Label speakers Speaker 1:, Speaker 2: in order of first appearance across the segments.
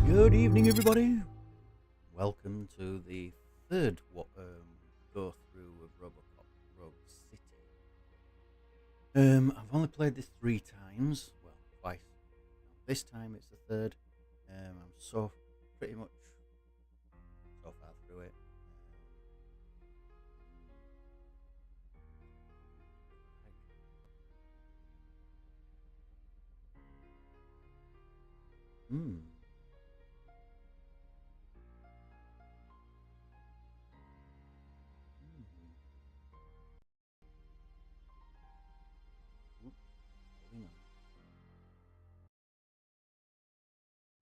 Speaker 1: Good evening, everybody. Welcome to the third go through of RoboCop Rogue City. I've only played this 3 times. Well, twice. This time it's the third. I'm pretty much so far through it. Moving on.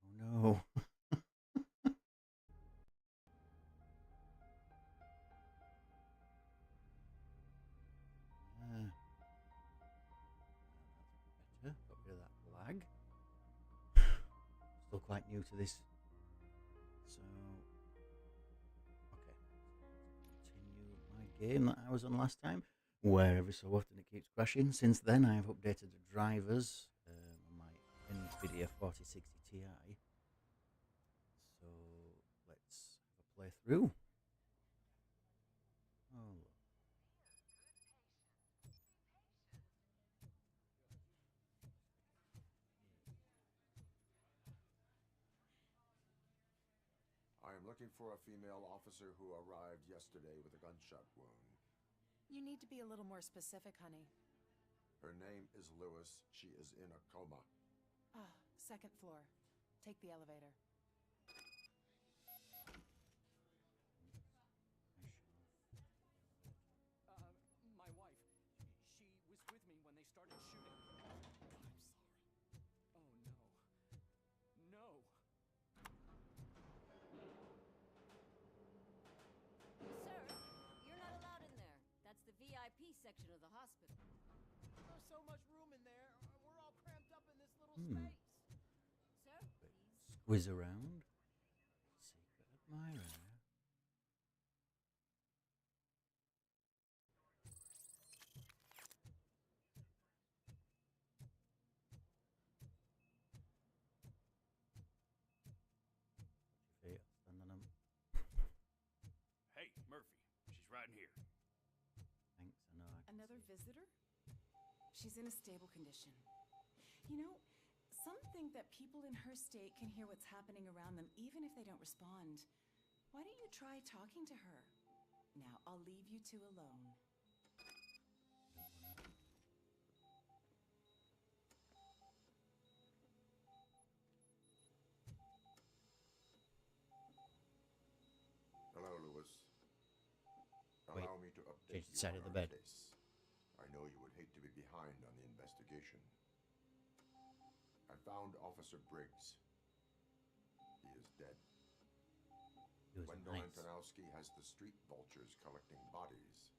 Speaker 1: Oh no. Better. Got rid of that lag. Still quite new to this. So, okay. Continue my game that I was on last time, where every so often it keeps crashing. Since then, I have updated the drivers on my NVIDIA 4060 Ti. So, let's have a playthrough. Oh,
Speaker 2: I am looking for a female officer who arrived yesterday with a gunshot wound.
Speaker 3: You need to be a little more specific, honey.
Speaker 2: Her name is Lewis. She is in a coma.
Speaker 3: Ah, second floor. Take the elevator. My wife. She was with me when they started shooting. I'm sorry. Oh, no. No.
Speaker 4: Sir, you're not allowed in there. That's the VIP section of the hospital.
Speaker 5: There's so much room in there. We're all cramped up in this little space.
Speaker 4: Sir, please.
Speaker 1: squeeze around. Secret admirer. Feet, stand on 'em.
Speaker 6: Hey, Murphy. She's right here.
Speaker 1: Thanks, I know.
Speaker 3: Another visitor? She's in a stable condition. You know, some think that people in her state can hear what's happening around them even if they don't respond. Why don't you try talking to her? Now, I'll leave you two alone.
Speaker 2: Hello, Lewis.
Speaker 1: Wait,
Speaker 2: Allow me to update
Speaker 1: change the
Speaker 2: you
Speaker 1: side
Speaker 2: on
Speaker 1: of the
Speaker 2: our
Speaker 1: bed.
Speaker 2: case. I know you would hate to be behind on the investigation. I found Officer Briggs. He is dead.
Speaker 1: He was
Speaker 2: Wendell
Speaker 1: nice.
Speaker 2: Antonowski has the street vultures collecting bodies.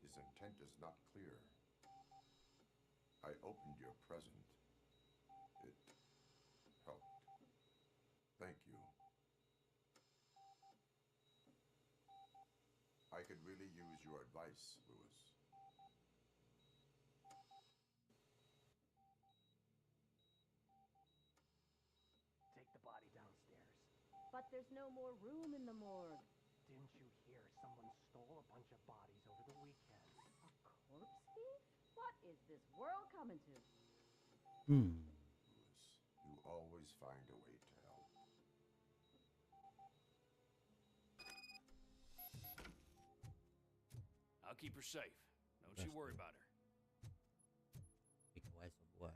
Speaker 2: His intent is not clear. I opened your present. It helped. Thank you. I could really use your advice, Lewis.
Speaker 5: Take the body downstairs.
Speaker 4: But there's no more room in the morgue.
Speaker 5: Didn't you hear someone stole a bunch of bodies over the weekend?
Speaker 4: A corpse thief? What is this world coming to?
Speaker 2: Lewis, you always find a way to help.
Speaker 6: I'll keep her safe. Don't you worry about her.
Speaker 1: Big wise of boy.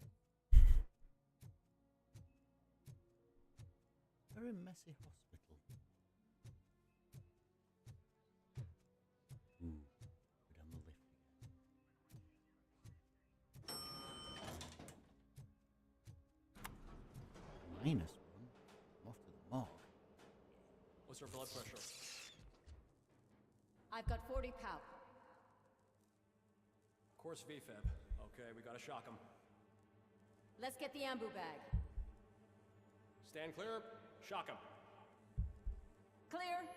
Speaker 1: Very messy hospital. Ooh, go down the lift again. -1. I'm off to the morgue.
Speaker 7: What's her blood pressure?
Speaker 4: I've got 40 pow.
Speaker 7: Course VFib. Okay, we gotta shock him.
Speaker 4: Let's get the ambu bag.
Speaker 7: Stand clear. Shock him.
Speaker 4: Clear.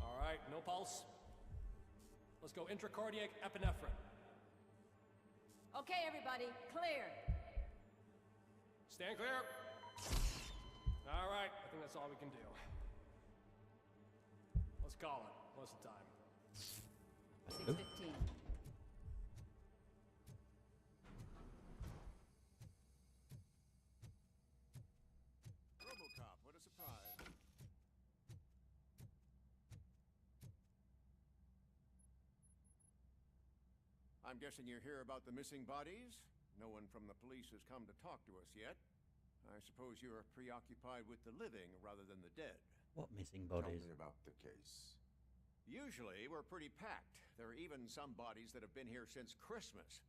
Speaker 7: All right, no pulse. Let's go intracardiac epinephrine.
Speaker 4: Okay, everybody, clear.
Speaker 7: Stand clear. All right, I think that's all we can do. Let's call it. What's the time?
Speaker 4: 6:15.
Speaker 8: RoboCop, what a surprise. I'm guessing you're here about the missing bodies? No one from the police has come to talk to us yet. I suppose you're preoccupied with the living rather than the dead.
Speaker 1: What missing
Speaker 2: Tell
Speaker 1: bodies?
Speaker 2: me about the case.
Speaker 8: Usually, we're pretty packed. There are even some bodies that have been here since Christmas.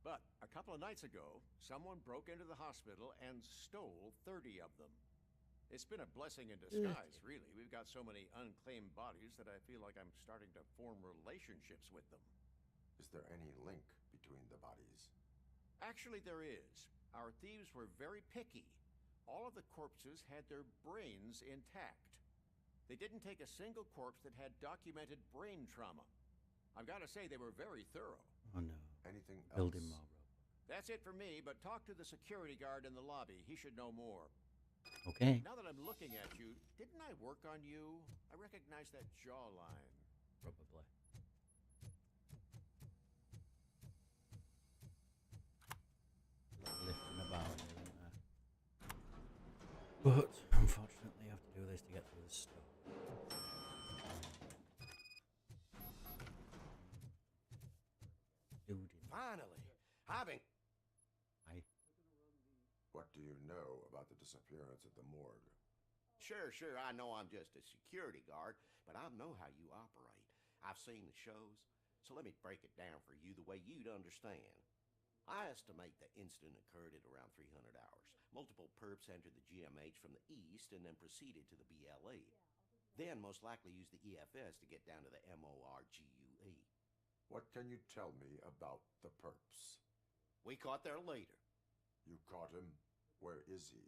Speaker 8: But a couple of nights ago, someone broke into the hospital and stole 30 of them. It's been a blessing in disguise, really. We've got so many unclaimed bodies that I feel like I'm starting to form relationships with them.
Speaker 2: Is there any link between the bodies?
Speaker 8: Actually, there is. Our thieves were very picky. All of the corpses had their brains intact. They didn't take a single corpse that had documented brain trauma. I've got to say, they were very thorough.
Speaker 1: Oh no.
Speaker 2: Anything
Speaker 1: Build
Speaker 2: else?
Speaker 1: him more, Rob.
Speaker 8: That's it for me, but talk to the security guard in the lobby. He should know more.
Speaker 1: Okay.
Speaker 8: Now that I'm looking at you, didn't I work on you? I recognize that jawline.
Speaker 1: Probably. Lifting about here, isn't there? But unfortunately, I have to do this to get through the stuff. Dude,
Speaker 9: Finally, I've
Speaker 2: What do you know about the disappearance at the morgue?
Speaker 9: Sure, I know I'm just a security guard, but I know how you operate. I've seen the shows, so let me break it down for you the way you'd understand. I estimate the incident occurred at around 300 hours. Multiple perps entered the GMH from the east and then proceeded to the BLE. Then most likely used the EFS to get down to the MORGUE.
Speaker 2: What can you tell me about the perps?
Speaker 9: We caught their leader.
Speaker 2: You caught him? Where is he?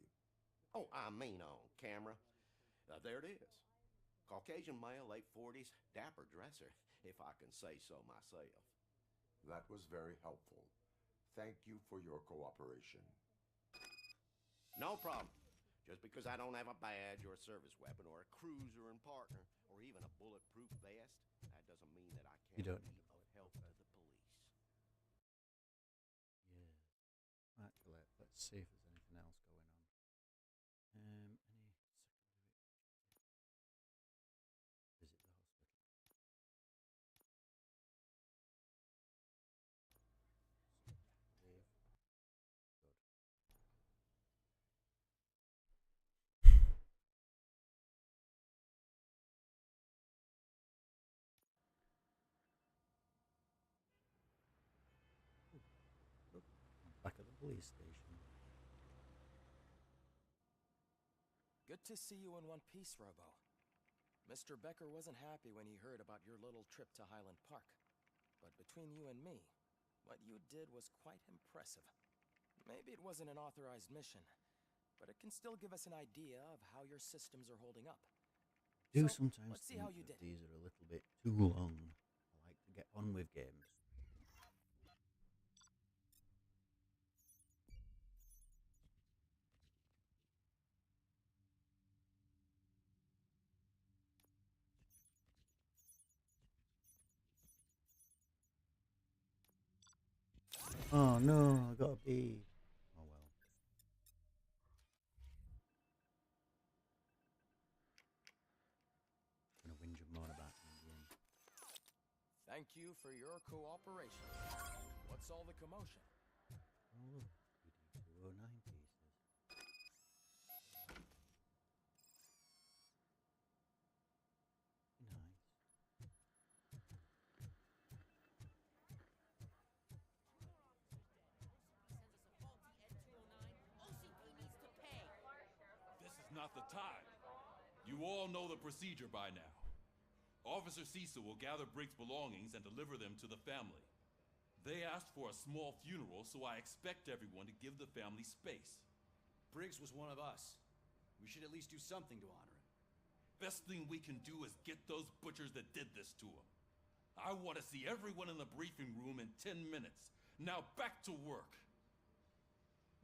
Speaker 9: Oh, I mean on camera. There it is. Caucasian male, late 40s, dapper dresser, if I can say so myself.
Speaker 2: That was very helpful. Thank you for your cooperation.
Speaker 9: No problem. Just because I don't have a badge or a service weapon or a cruiser and partner or even a bulletproof vest, that doesn't mean that I
Speaker 1: You
Speaker 9: can't
Speaker 1: don't
Speaker 9: be
Speaker 1: need a
Speaker 9: of help to the police.
Speaker 1: yeah. Actually, let's see if there's anything else going on. Any secondary visit the hospital. Leave. Good. Look, I'm back at the police station.
Speaker 10: Good to see you in one piece, Robo. Mr. Becker wasn't happy when he heard about your little trip to Highland Park. But between you and me, what you did was quite impressive. Maybe it wasn't an authorized mission, but it can still give us an idea of how your systems are holding up.
Speaker 1: Do
Speaker 10: So,
Speaker 1: sometimes
Speaker 10: let's see how
Speaker 1: think
Speaker 10: you
Speaker 1: that
Speaker 10: did.
Speaker 1: these are a little bit too long. I like to get on with games. Oh no, I got a B. Oh well. Gonna whinge and moan about it in the end.
Speaker 10: Thank you for your cooperation. What's all the commotion?
Speaker 1: Oh look, PD 209 pieces. Nice.
Speaker 11: This is not the time. You all know the procedure by now. Officer Cecil will gather Briggs' belongings and deliver them to the family. They asked for a small funeral, so I expect everyone to give the family space.
Speaker 6: Briggs was one of us. We should at least do something to honor him.
Speaker 11: Best thing we can do is get those butchers that did this to him. I want to see everyone in the briefing room in 10 minutes. Now back to work.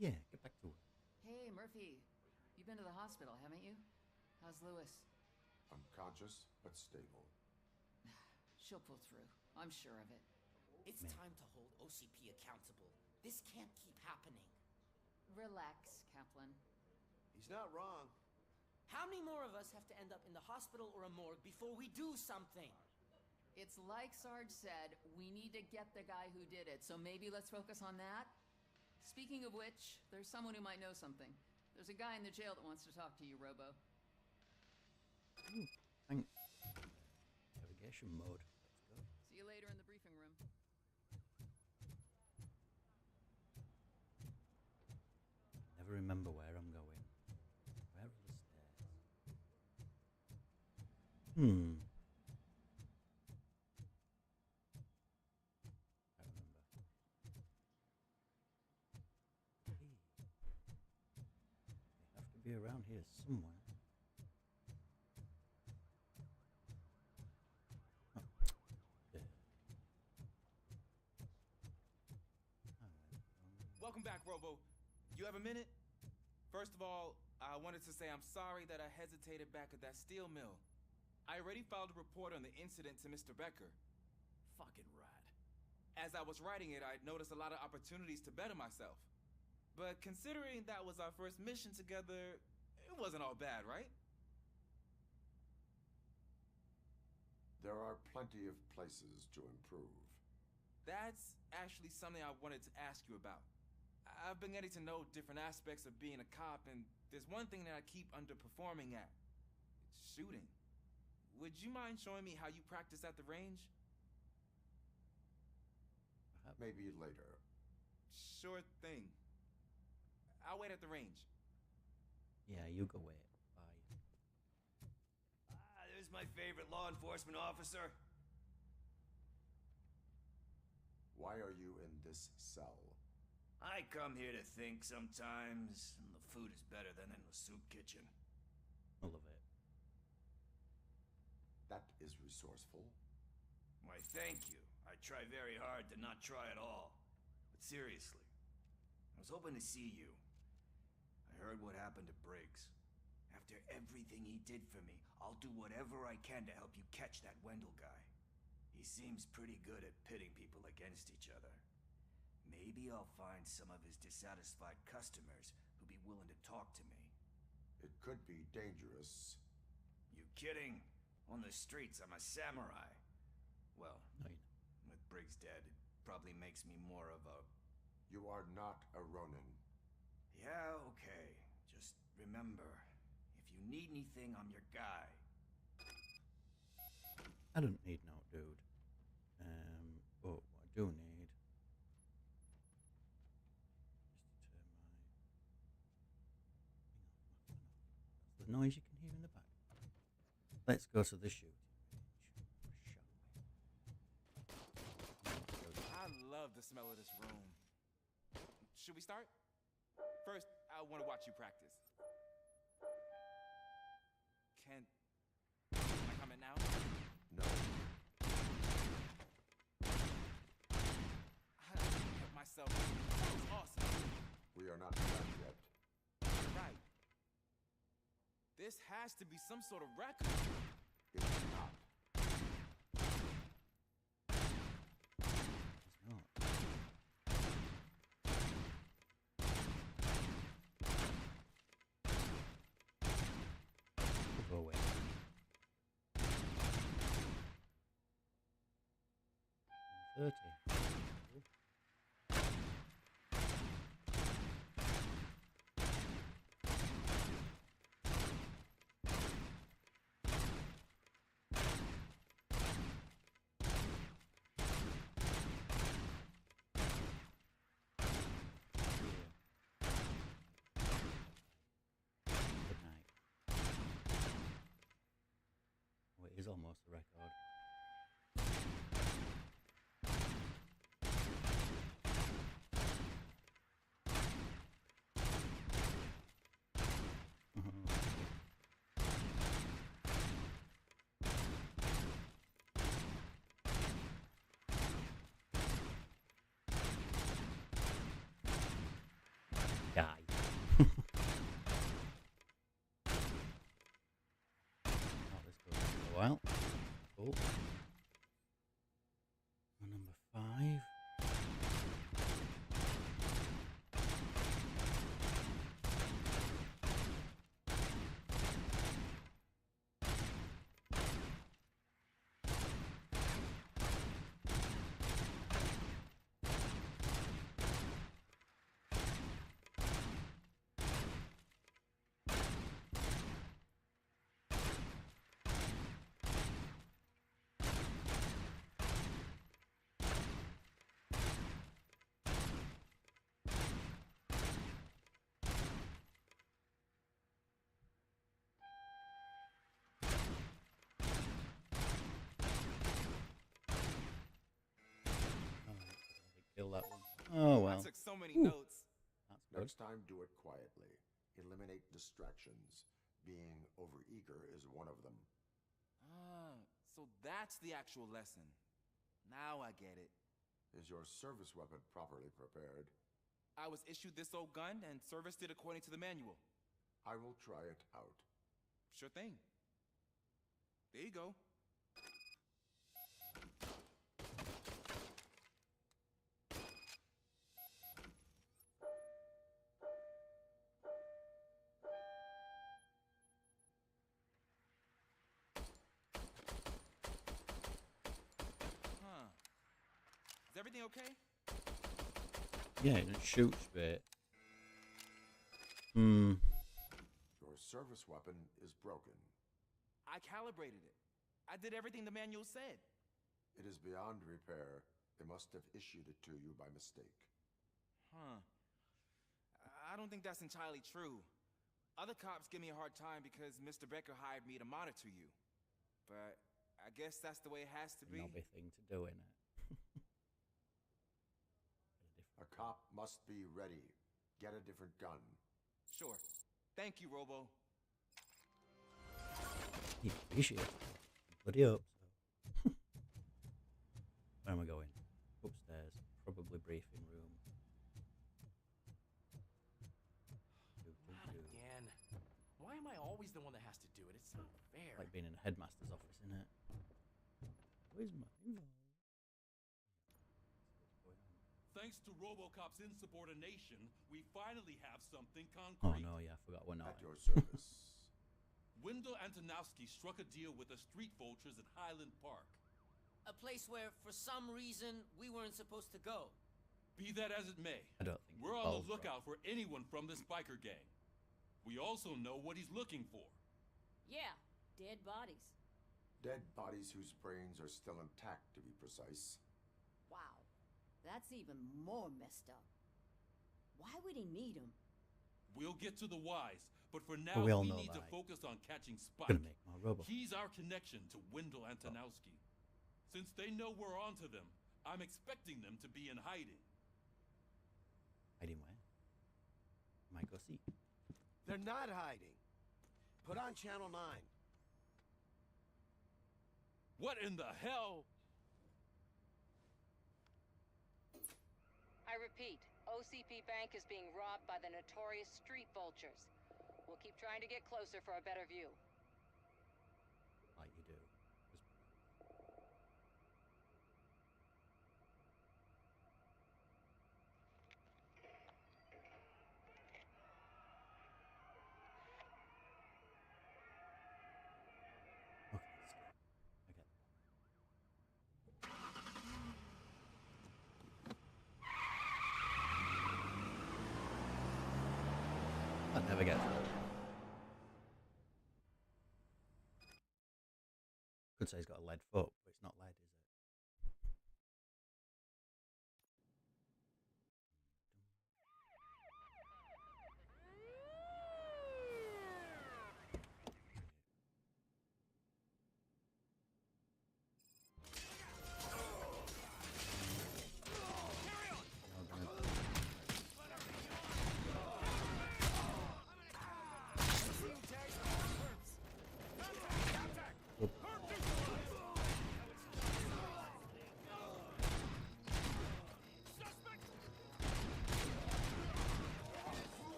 Speaker 1: Yeah, get back to it.
Speaker 3: Hey, Murphy. You You've been to the hospital, haven't you? How's Lewis?
Speaker 2: Unconscious, but stable.
Speaker 3: She'll pull through. I'm sure of it.
Speaker 5: It's time to hold OCP accountable. This can't keep happening.
Speaker 3: Relax, Kaplan.
Speaker 9: He's not wrong.
Speaker 5: How many more of us have to end up in the hospital or a morgue before we do something?
Speaker 3: It's like Sarge said, we need to get the guy who did it, so maybe let's focus on that? Speaking of which, there's someone who might know something. There's a guy in the jail that wants to talk to you, Robo.
Speaker 1: Ooh, thanks. Navigation mode. Let's go.
Speaker 3: See you later in the briefing room.
Speaker 1: Never remember where I'm going. Where are the stairs? Hmm. I remember. Hey. They have to be around here somewhere. Oh. There.
Speaker 12: Welcome back, Robo. You have a minute? First of all, I wanted to say I'm sorry that I hesitated back at that steel mill. I already filed a report on the incident to Mr. Becker. Fucking rat. As I was writing it, I noticed a lot of opportunities to better myself. But considering that was our first mission together, it wasn't all bad, right?
Speaker 2: There are plenty of places to improve.
Speaker 12: That's actually something I wanted to ask you about. I've been getting to know different aspects of being a cop, and there's one thing that I keep underperforming at. It's shooting. Would you mind showing me how you practice at the range?
Speaker 2: Maybe later.
Speaker 12: Sure thing. I'll wait at the range.
Speaker 1: Yeah, you go wait. Bye.
Speaker 6: There's my favorite law enforcement officer.
Speaker 2: Why are you in this cell?
Speaker 6: I come here to think sometimes, and the food is better than in the soup kitchen.
Speaker 1: I love it.
Speaker 2: That is resourceful.
Speaker 6: Why, thank you. I try very hard to not try at all. But seriously, I was hoping to see you. I heard what happened to Briggs. After everything he did for me, I'll do whatever I can to help you catch that Wendell guy. He seems pretty good at pitting people against each other. Maybe I'll find some of his dissatisfied customers who'd be willing to talk to me.
Speaker 2: It could be dangerous.
Speaker 6: You kidding? On the streets, I'm a samurai. Well,
Speaker 1: No,
Speaker 6: with Briggs dead, it probably makes me more of a...
Speaker 2: You are not a Ronin.
Speaker 6: Yeah, okay. Just remember, if you need anything, I'm your guy.
Speaker 1: I don't need no dude. But what I do need is to turn my... That's the noise you can hear in the back. Let's go to the shooting range, shall we?
Speaker 12: I love the smell of this room. Should we start? First, I want to watch you practice. Can I come in now?
Speaker 2: No.
Speaker 12: I help myself. That was awesome.
Speaker 2: We are not done yet.
Speaker 12: Right. This has to be some sort of record.
Speaker 2: It is not.
Speaker 1: It's not. We'll go away. 30. Good night. Oh, it is almost a record. Kill that one. Oh well.
Speaker 12: I took so many
Speaker 1: Ooh.
Speaker 12: notes.
Speaker 1: That's good.
Speaker 2: Next time, do it quietly. Eliminate distractions. Being overeager is one of them.
Speaker 12: Ah, so that's the actual lesson. Now I get it.
Speaker 2: Is your service weapon properly prepared?
Speaker 12: I was issued this old gun and serviced it according to the manual.
Speaker 2: I will try it out.
Speaker 12: Sure thing. There you go. Huh. Is everything okay?
Speaker 1: Yeah, it shoots straight.
Speaker 2: Your service weapon is broken.
Speaker 12: I calibrated it. I did everything the manual said.
Speaker 2: It is beyond repair. They must have issued it to you by mistake.
Speaker 12: Huh. I don't think that's entirely true. Other cops give me a hard time because Mr. Becker hired me to monitor you. But I guess that's the way it has to be.
Speaker 1: Knobby thing to do, innit?
Speaker 2: A cop must be ready. Get a different gun.
Speaker 12: Sure. Thank you, Robo.
Speaker 1: You appreciate it. Bloody hope so. Where am I going? Upstairs. Probably briefing room.
Speaker 10: Not again. Why am I always the one that has to do it? It's not fair.
Speaker 1: Like being in a headmaster's office, isn't it? Where's my invoice?
Speaker 11: Thanks to RoboCop's insubordination, we finally have something
Speaker 1: Oh
Speaker 11: concrete.
Speaker 1: no, yeah, I forgot we're not.
Speaker 2: At your service.
Speaker 11: Wendell Antonowski struck a deal with the street vultures at Highland Park.
Speaker 13: A place where, for some reason, we weren't supposed to go.
Speaker 11: Be that as it may,
Speaker 1: I don't think
Speaker 11: we're
Speaker 1: the
Speaker 11: on the
Speaker 1: ball's
Speaker 11: lookout for anyone from this biker gang. We also know what he's looking for.
Speaker 4: Yeah, dead bodies.
Speaker 2: Dead bodies whose brains are still intact, to be precise.
Speaker 4: Wow, that's even more messed up. Why would he need them?
Speaker 11: We'll get to the whys, but for now
Speaker 1: But we all know
Speaker 11: need to
Speaker 1: that.
Speaker 11: focus on catching Spike.
Speaker 1: Gonna make my robot.
Speaker 11: He's our connection to Wendell Antonowski. Since they know we're onto them, I'm expecting them to be in hiding.
Speaker 1: Hiding where? Might go see.
Speaker 9: They're not hiding. Put on Channel 9.
Speaker 11: What in the hell?
Speaker 14: I repeat, OCP Bank is being robbed by the notorious street vultures. We'll keep trying to get closer for a better view.
Speaker 1: Like you do. Okay, let's go. I get that. I'd never get through. Could say he's got a lead foot, but it's not lead, is it?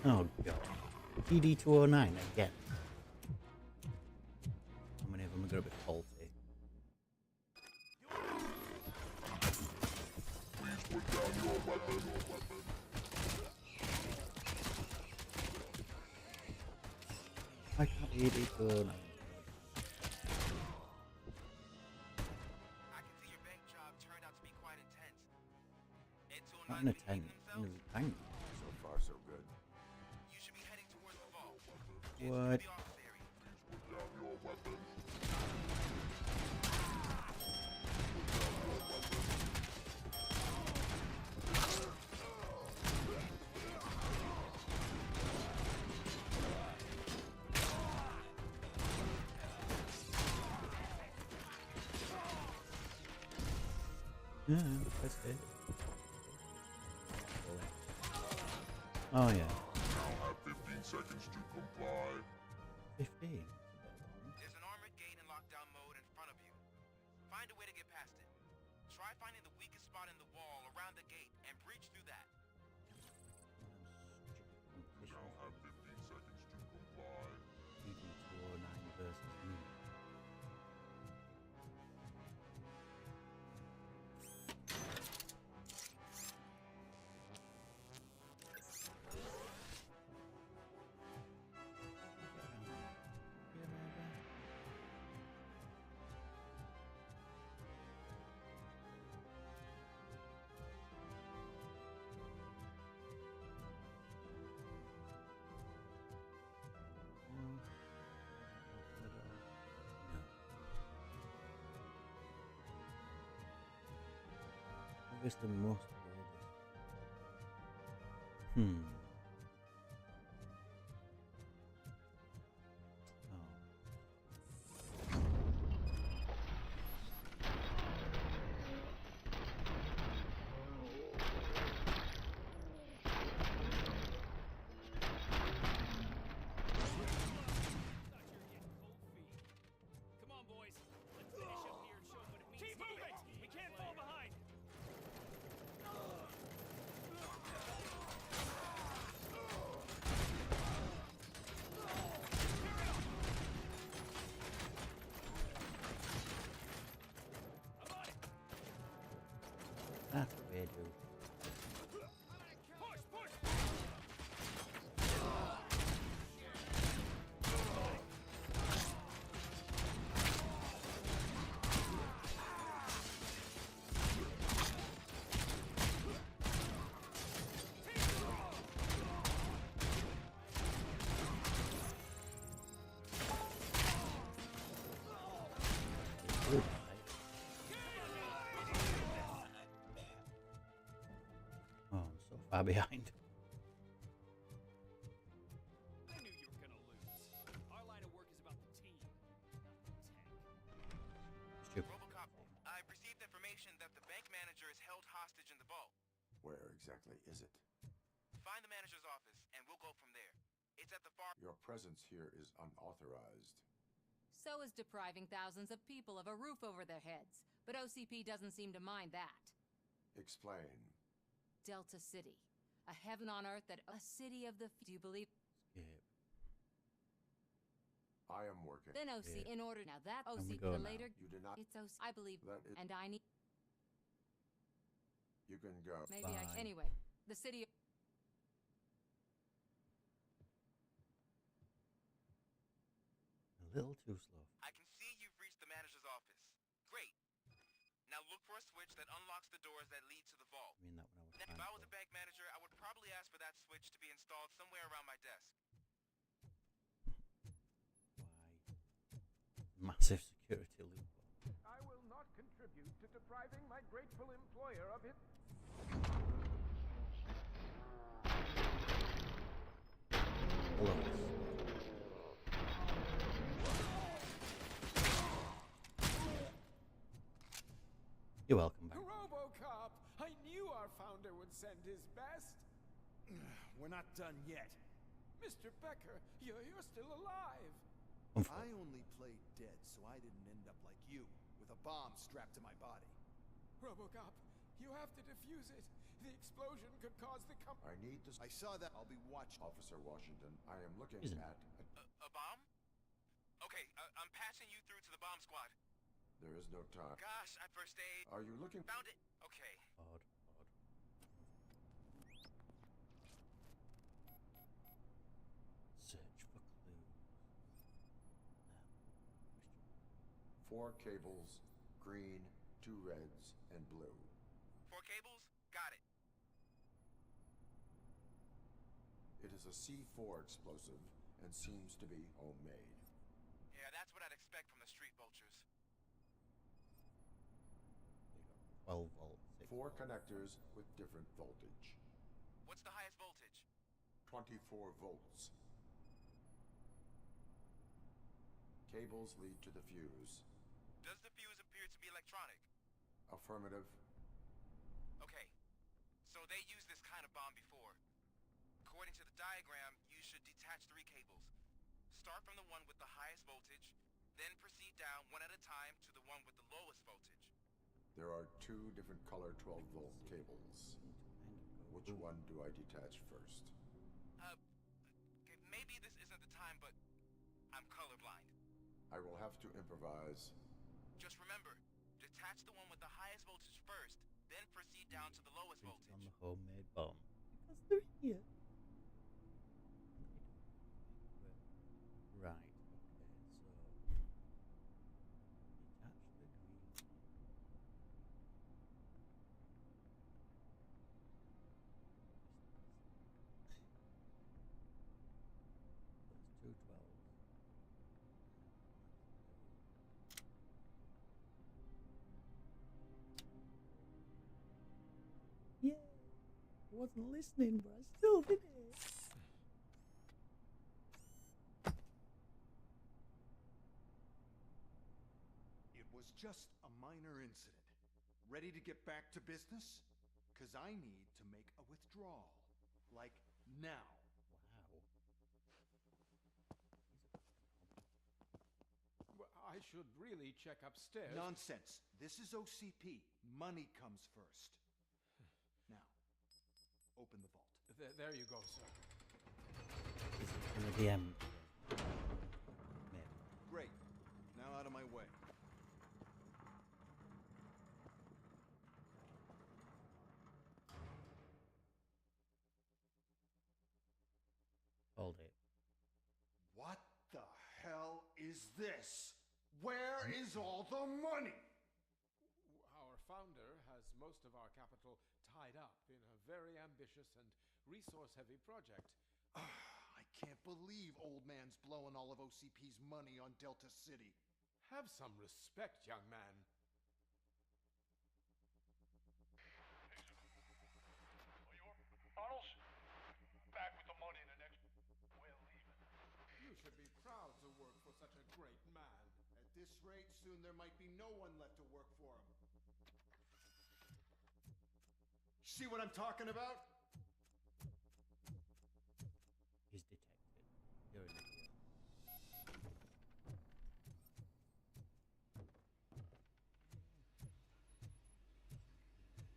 Speaker 1: Oh god. PD209 again. How many of them are going to be faulty?
Speaker 2: Please put down your weapon.
Speaker 1: I can't PD209. Not in a tent, in a tank.
Speaker 2: So far, so good.
Speaker 10: You should be heading towards the vault.
Speaker 1: What?
Speaker 2: Please put down your weapon.
Speaker 1: Yeah, that's it. Oh yeah.
Speaker 2: Now have 15 seconds to comply.
Speaker 1: 15.
Speaker 10: There's an armored gate in lockdown mode in front of you. Find a way to get past it. Try finding the weakest spot in the wall around the gate and breach through that.
Speaker 2: Now have 15 seconds to comply.
Speaker 1: PD209 versus me. I guess the most Hmm.
Speaker 7: Come on, boys. Let's finish up here and show them what it means. Keep moving! We can't fall behind!
Speaker 1: That's what we do.
Speaker 7: Push, push!
Speaker 1: Oh, I'm so far behind.
Speaker 7: I knew you were gonna lose. Our line of work is about the team, not the tank.
Speaker 1: Stupid.
Speaker 10: RoboCop, I've received information that the bank manager is held hostage in the vault.
Speaker 2: Where exactly is it?
Speaker 10: Find the manager's office, and we'll go from there. It's at the far...
Speaker 2: Your presence here is unauthorized.
Speaker 14: So is depriving thousands of people of a roof over their heads. But OCP doesn't seem to mind that.
Speaker 2: Explain.
Speaker 14: Delta City. A heaven on earth that... A city of the... Do you believe?
Speaker 1: Skip.
Speaker 2: I am working.
Speaker 14: Then OC... In order... Now that
Speaker 1: Can we
Speaker 14: OCP...
Speaker 1: go
Speaker 14: The
Speaker 1: now?
Speaker 14: later...
Speaker 2: You do not.
Speaker 14: It's OC... I believe...
Speaker 2: That is.
Speaker 14: And I need...
Speaker 2: You can go.
Speaker 14: Maybe
Speaker 1: Bye.
Speaker 14: Anyway. The city...
Speaker 1: A little too slow.
Speaker 10: I can see you've reached the manager's office. Great. Now look for a switch that unlocks the doors that lead to the vault.
Speaker 1: I mean that when I was
Speaker 10: Now,
Speaker 1: trying
Speaker 10: if I
Speaker 1: to
Speaker 10: was a bank manager, I would probably ask for that switch to be installed somewhere around my desk.
Speaker 1: Why? Massive security loophole.
Speaker 5: I will not contribute to depriving my grateful employer of his...
Speaker 1: All of this. You're welcome back.
Speaker 5: RoboCop! I knew our founder would send his best.
Speaker 12: We're not done yet.
Speaker 5: Mr. Becker, you're still alive.
Speaker 15: I only played dead, so I didn't end up like you, with a bomb strapped to my body.
Speaker 5: RoboCop, You have to defuse it. The explosion could cause the
Speaker 2: I need to...
Speaker 15: I saw that. I'll be watching.
Speaker 2: Officer Washington, I am looking
Speaker 1: Isn't
Speaker 2: at...
Speaker 12: A bomb? Okay, I'm passing you through to the bomb squad.
Speaker 2: There is no time.
Speaker 12: Gosh, I first aid.
Speaker 2: Are you looking...
Speaker 12: Found it. Okay.
Speaker 1: Odd. Search for clues. Now,
Speaker 2: 4 cables, green, 2 reds, and blue.
Speaker 12: 4 cables? Got it.
Speaker 2: It is a C4 explosive and seems to be homemade.
Speaker 12: Yeah, that's what I'd expect from the street vultures.
Speaker 1: 12 volt.
Speaker 2: 4 connectors with different voltage.
Speaker 12: What's the highest voltage?
Speaker 2: 24 volts. Cables lead to the fuse.
Speaker 12: Does the fuse appear to be electronic?
Speaker 2: Affirmative.
Speaker 12: Okay. So they used this kind of bomb before. According to the diagram, you should detach 3 cables. Start from the one with the highest voltage, then proceed down one at a time to the one with the lowest voltage.
Speaker 2: There are 2 different color 12-volt cables. Which one do I detach first?
Speaker 12: Okay, maybe this isn't the time, but I'm colorblind.
Speaker 2: I will have to improvise.
Speaker 12: Just remember, detach the one with the highest voltage first, then proceed down to the lowest voltage.
Speaker 1: On the homemade bomb. Because they're here. Right, okay, so detach the green one. There's 2 12s. Yeah, I wasn't listening, but I still did it.
Speaker 15: It was just a minor incident. Ready to get back to business? Because I need to make a withdrawal. Like now.
Speaker 1: Wow.
Speaker 5: I should really check upstairs.
Speaker 15: Nonsense. This is OCP. Money comes first. Now, open the vault.
Speaker 5: There you go, sir.
Speaker 1: Is it gonna be empty? Maybe.
Speaker 15: Great. Now out of my way.
Speaker 1: Hold it.
Speaker 15: What the hell is this? Where is all the money?
Speaker 5: Our founder has most of our capital tied up in a very ambitious and resource-heavy project.
Speaker 15: I can't believe old man's blowing all of OCP's money on Delta City.
Speaker 5: Have some respect, young man.
Speaker 16: Bottles? Back with the money in the next... We're leaving.
Speaker 5: You should be proud to work for such a great man.
Speaker 15: At this rate, soon there might be no one left to work for him. See what I'm talking about?
Speaker 1: He's detected. You're an idiot.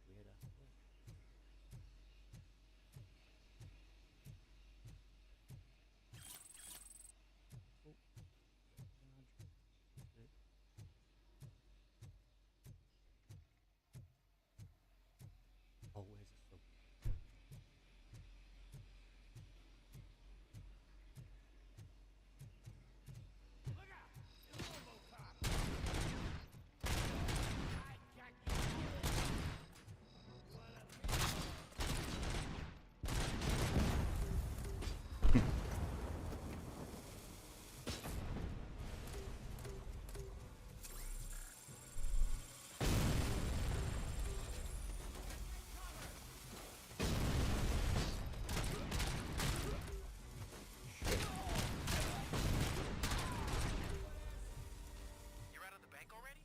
Speaker 1: Weird ass boy. Oh. Always a sub.
Speaker 7: Look out! It's RoboCop! I got you! What up?
Speaker 12: You're out of the bank already?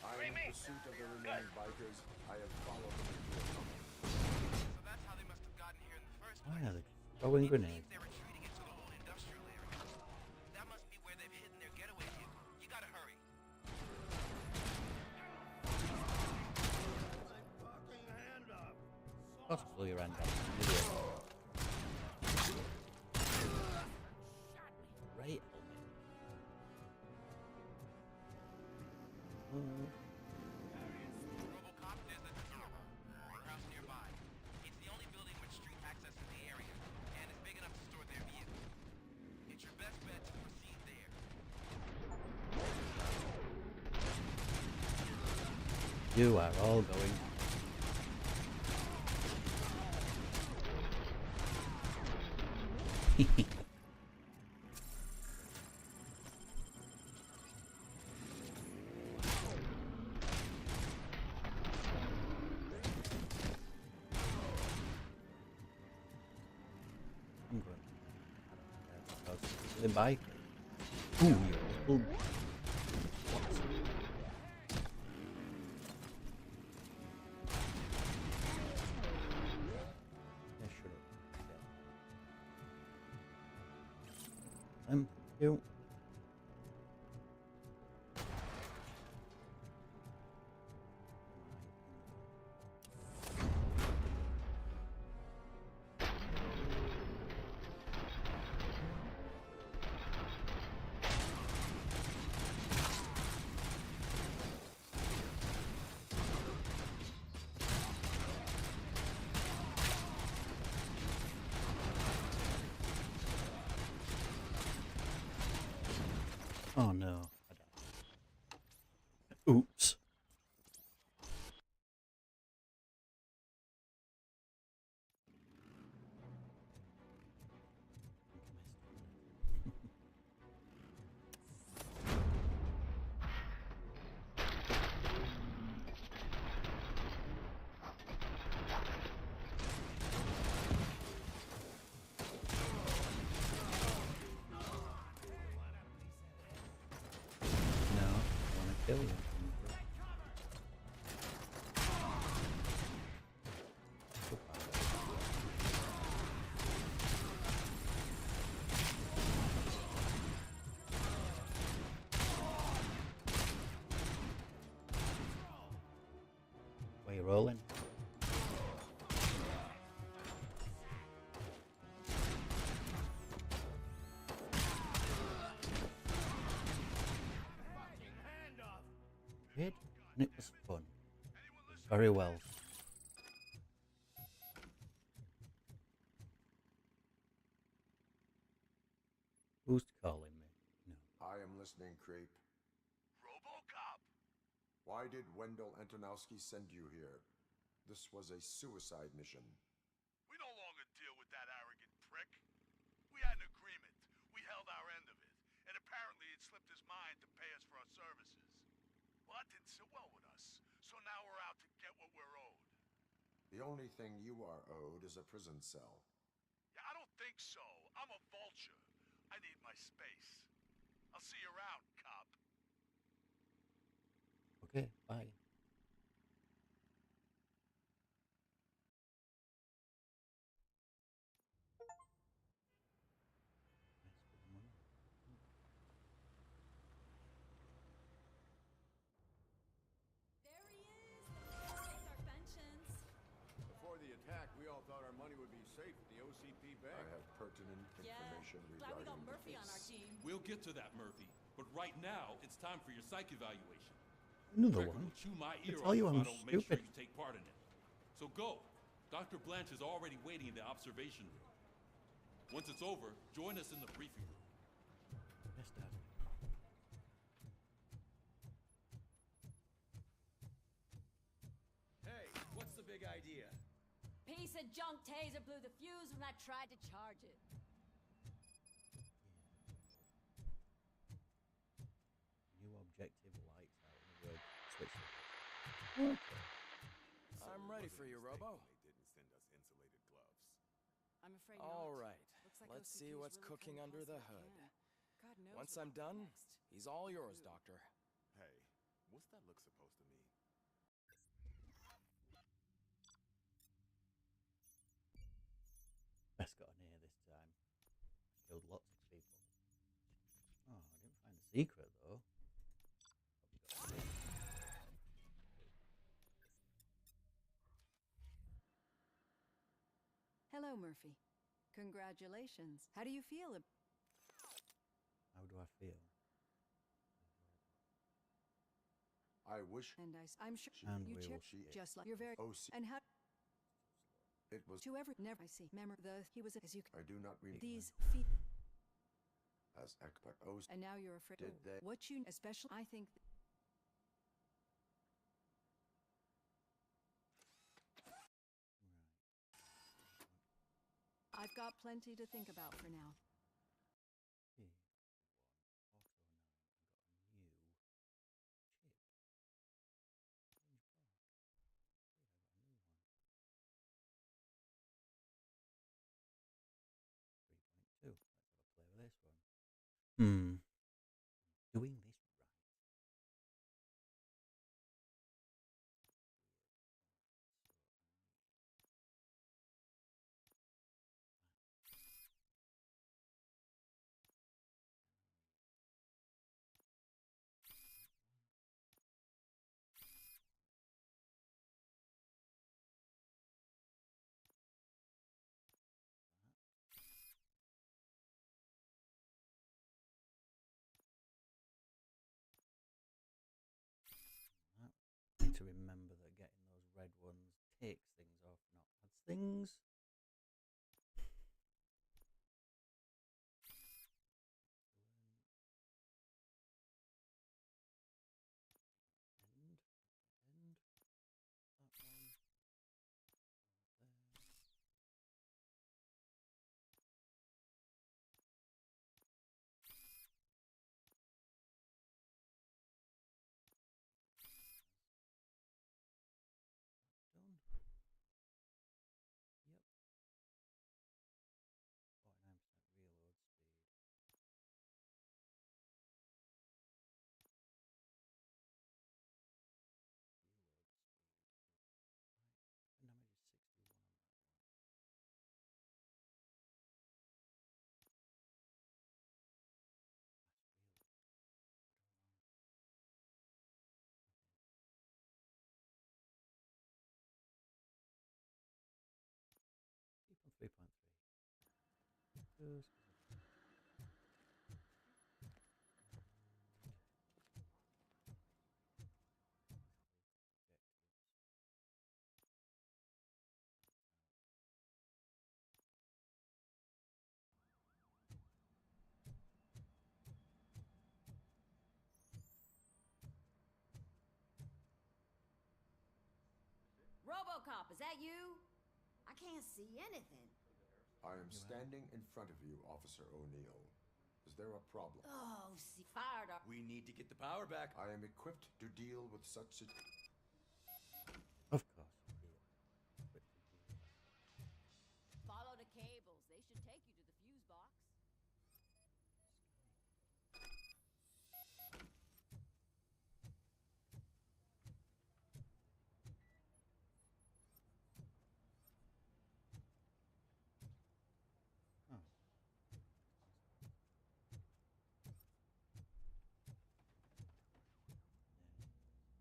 Speaker 2: I am in pursuit of the remaining bikers. I have followed them into a tunnel.
Speaker 12: So that's how they must have gotten here in the first
Speaker 1: Why
Speaker 12: place.
Speaker 1: are they throwing grenades?
Speaker 12: They're retreating into the old industrial area. That must be where they've hidden their getaway vehicle. You gotta hurry.
Speaker 9: My fucking
Speaker 1: Got to slow your end down. Right,
Speaker 17: RoboCop, there's a warehouse nearby. It's the only building with street access to the area, and it's big enough to store their vehicles. It's your best bet to proceed there.
Speaker 1: You are all going. I'm going. The bike. Ooh, you little. You. Oh no. Oops. Kill you. Where you rolling? Did, and it was fun. Very well. Who's calling me? No.
Speaker 2: I am listening, Creep.
Speaker 16: RoboCop!
Speaker 2: Why did Wendell Antonowski send you here? This was a suicide mission.
Speaker 16: We no longer deal with that arrogant prick. We had an agreement. We held our end of it. And apparently it slipped his mind to pay us for our services. Well, that didn't sit well with us. So now we're out to get what we're owed.
Speaker 2: The only thing you are owed is a prison cell.
Speaker 16: Yeah, I don't think so. I'm a vulture. I need my space. I'll see you around, cop.
Speaker 1: Okay, bye.
Speaker 8: Before the attack, we all thought our money would be safe at the OCP bank.
Speaker 2: I have pertinent information
Speaker 3: Glad we got
Speaker 2: regarding the
Speaker 3: Murphy on our
Speaker 2: case.
Speaker 3: team.
Speaker 11: We'll get to that, Murphy. But right now, it's time for your psych evaluation.
Speaker 1: Another
Speaker 11: Becker
Speaker 1: one.
Speaker 11: will chew my
Speaker 1: I
Speaker 11: ear
Speaker 1: tell
Speaker 11: off
Speaker 1: you
Speaker 11: if
Speaker 1: I'm
Speaker 11: I don't make sure
Speaker 1: stupid.
Speaker 11: you take part in it. So go. Dr. Blanche is already waiting in the observation room. Once it's over, join us in the briefing room.
Speaker 1: Yes, Dad.
Speaker 6: Hey, what's the big idea?
Speaker 4: Piece of junk taser blew the fuse when I tried to charge it.
Speaker 1: New objective lights out in the road. Switch. Okay.
Speaker 10: I'm ready for you, Robo.
Speaker 18: They didn't send us insulated gloves.
Speaker 3: I'm afraid
Speaker 10: All
Speaker 3: not.
Speaker 10: right.
Speaker 3: Looks like
Speaker 10: Let's
Speaker 3: OCP
Speaker 10: see
Speaker 3: is
Speaker 10: what's
Speaker 3: really
Speaker 10: cooking
Speaker 3: cutting
Speaker 10: under the
Speaker 3: costs
Speaker 10: hood.
Speaker 3: they can. God knows
Speaker 10: Once
Speaker 3: what
Speaker 10: I'm
Speaker 3: they'll
Speaker 10: done,
Speaker 3: next.
Speaker 10: he's all yours, Doctor.
Speaker 18: Hey, what's that look supposed to mean?
Speaker 1: Best got an ear this time. Killed lots of people. Oh, I didn't find the secret though.
Speaker 19: Murphy. Congratulations. How do you feel?
Speaker 1: How do I feel?
Speaker 2: I wish.
Speaker 19: And I'm sure
Speaker 1: And
Speaker 19: you
Speaker 1: we will
Speaker 19: just like you're very.
Speaker 2: OC.
Speaker 19: And how
Speaker 2: It was.
Speaker 19: to ever never I see. Remember he was as you.
Speaker 2: I do not remember.
Speaker 19: These feet.
Speaker 2: As expert OC.
Speaker 19: And now you're afraid.
Speaker 2: Did they?
Speaker 19: What you especially I think. I've got plenty to think about for now.
Speaker 1: Hmm. Doing this right. Need to remember that getting those red ones takes things off, not adds things. Keep on 3.3. Just
Speaker 4: RoboCop, is that you? I can't see anything.
Speaker 2: I am standing in front of you, Officer O'Neill. Is there a problem?
Speaker 4: Oh, see, fired up.
Speaker 6: We need to get the power back.
Speaker 2: I am equipped to deal with such a.
Speaker 1: of course.
Speaker 4: Follow the cables. They should take you to the fuse box.
Speaker 1: Oh.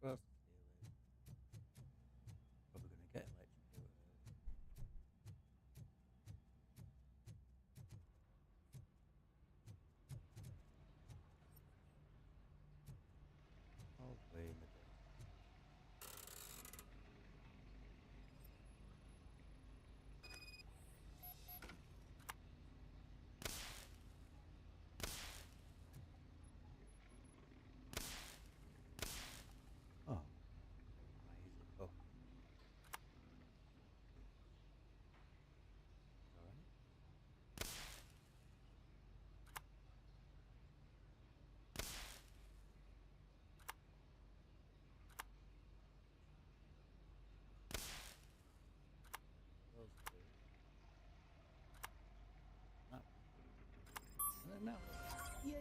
Speaker 1: Well, probably going to get electrocuted. All the way in the day. Oh. Why is it? Oh. Alright. Those two. That one. And then that one. Yay!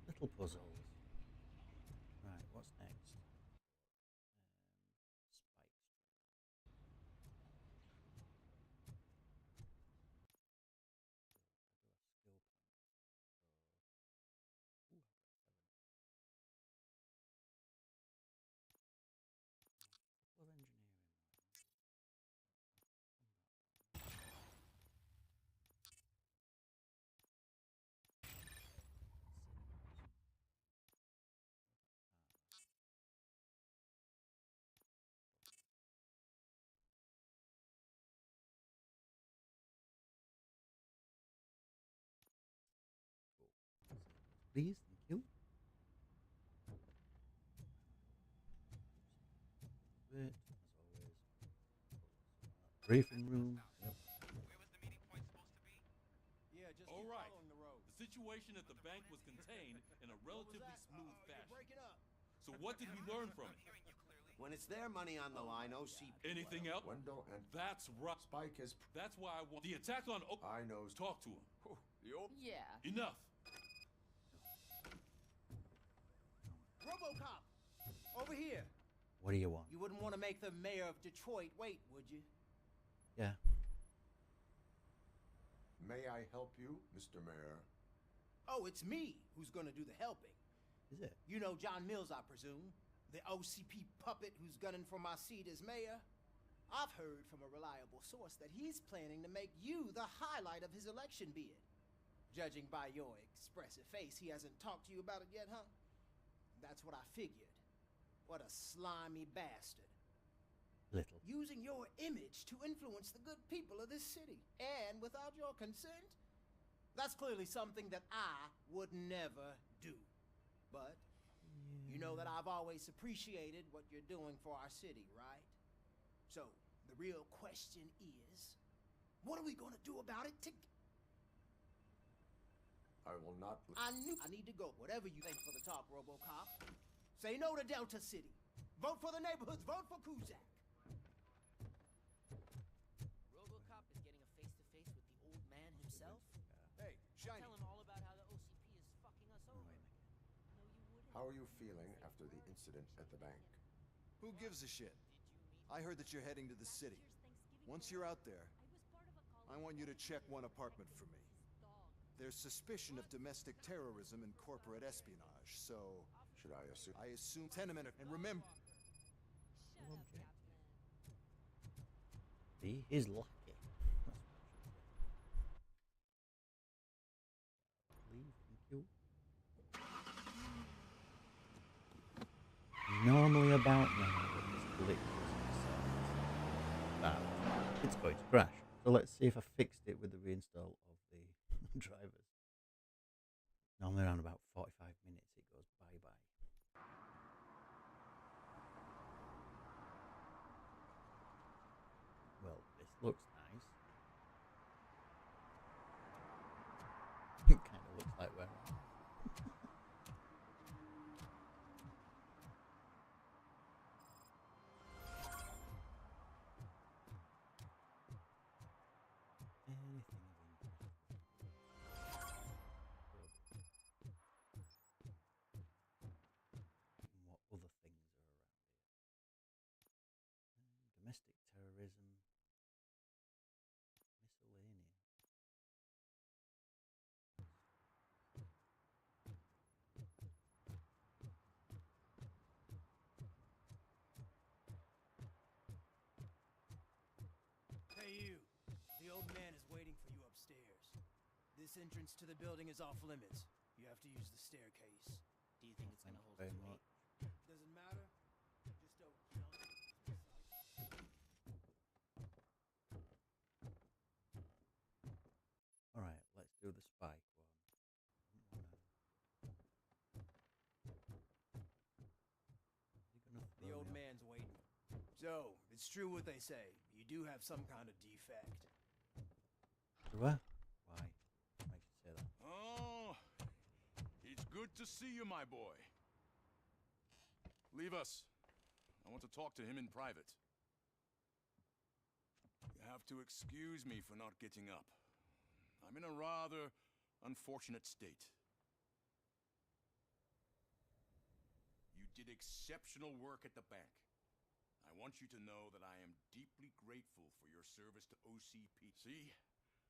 Speaker 1: Little puzzles. Right, what's next? Spikes. I do have skill points. So, ooh, I've got 7. What was engineering like? please. Thank you. Bit, as always. Briefing room. Yep.
Speaker 10: Yeah, just
Speaker 11: All
Speaker 10: keep
Speaker 11: right.
Speaker 10: following the road.
Speaker 11: The situation at the bank was contained in a relatively smooth
Speaker 10: You're
Speaker 11: fashion.
Speaker 10: breaking up.
Speaker 11: So what did we learn from it?
Speaker 9: When it's their money on the line, OCP.
Speaker 11: Anything else?
Speaker 2: Wendell and
Speaker 11: That's right.
Speaker 2: Spike is.
Speaker 11: That's why I want the attack on Oak.
Speaker 2: I know.
Speaker 11: Talk to him.
Speaker 8: The old
Speaker 14: Yeah.
Speaker 11: Enough.
Speaker 13: RoboCop! Over here!
Speaker 1: What do you want?
Speaker 13: You wouldn't want to make the mayor of Detroit wait, would you?
Speaker 1: Yeah.
Speaker 2: May I help you, Mr. Mayor?
Speaker 13: Oh, it's me who's gonna do the helping.
Speaker 1: Is it?
Speaker 13: You know John Mills, I presume. The OCP puppet who's gunning for my seat as mayor. I've heard from a reliable source that he's planning to make you the highlight of his election bid. Judging by your expressive face, he hasn't talked to you about it yet, huh? That's what I figured. What a slimy bastard.
Speaker 1: Little.
Speaker 13: Using your image to influence the good people of this city. And without your consent? That's clearly something that I would never do. But you know that I've always appreciated what you're doing for our city, right? So, the real question is, what are we gonna do about it
Speaker 2: I will not.
Speaker 13: I need to go. Whatever you think for the talk, RoboCop. Say no to Delta City. Vote for the neighborhoods. Vote for Kuzak.
Speaker 4: RoboCop is getting a face-to-face with the old man himself?
Speaker 8: Hey, Shiny.
Speaker 4: Tell him all about how the OCP is fucking us over.
Speaker 2: How are you feeling after the incident at the bank?
Speaker 15: Who gives a shit? I heard that you're heading to the city. Once you're out there, I want you to check one apartment for me. There's suspicion of domestic terrorism and corporate espionage, so...
Speaker 2: Should I assume?
Speaker 15: I assume tenement, and remember...
Speaker 1: Okay. Be his lackey. Leave, thank you. Normally about now, but this glitch that it's going to crash. So let's see if I fixed it with the reinstall of the drivers. Normally around about 45 minutes it goes bye-bye. Well, this looks nice. It kind of looks like where I am. Anything of interest. And what other things are around here? Domestic terrorism. Miscellaneous.
Speaker 13: Hey, you. The old man is waiting for you upstairs. This entrance to the building is off limits. You have to use the staircase.
Speaker 4: Do you think it's gonna hold
Speaker 1: Very
Speaker 4: its
Speaker 1: much.
Speaker 4: weight?
Speaker 13: Doesn't matter. Just don't.
Speaker 1: Alright, let's do the spike one.
Speaker 13: The old man's waiting. So, it's true what they say. You do have some kind of defect.
Speaker 1: Do I? Why? Makes you say that.
Speaker 16: Oh, it's good to see you, my boy. Leave us. I want to talk to him in private. You have to excuse me for not getting up. I'm in a rather unfortunate state. You did exceptional work at the bank. I want you to know that I am deeply grateful for your service to OCP. See,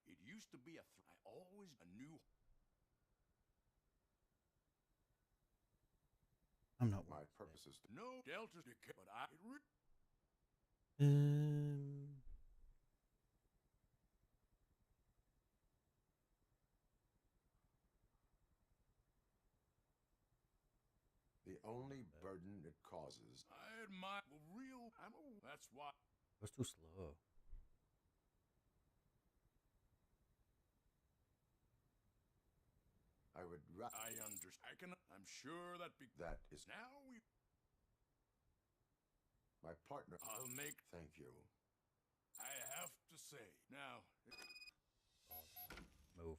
Speaker 16: it used to be I always knew.
Speaker 1: I'm not
Speaker 2: My purpose is to.
Speaker 16: No, Delta, but I.
Speaker 2: The only burden it causes.
Speaker 16: I admire real. That's why.
Speaker 1: It was too slow.
Speaker 2: I would
Speaker 16: I understand. I'm sure that
Speaker 2: that is
Speaker 16: now we.
Speaker 2: my partner.
Speaker 16: I'll make.
Speaker 2: Thank you.
Speaker 16: I have to say now.
Speaker 1: Move.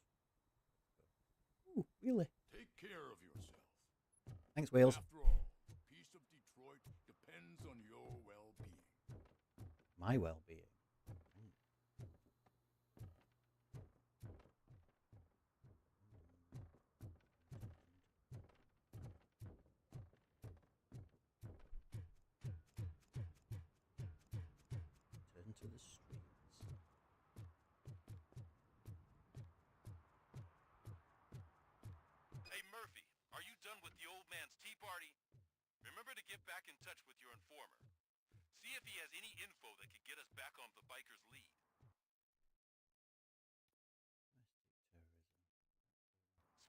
Speaker 1: Ooh, really?
Speaker 16: Take care of yourself.
Speaker 1: Thanks, Wales.
Speaker 16: After all, peace of Detroit depends on your well-being.
Speaker 1: My well-being. Turn to the streets.
Speaker 11: Hey, Murphy, are you done with the old man's tea party? Remember to get back in touch with your informer. See if he has any info that could get us back on the biker's lead.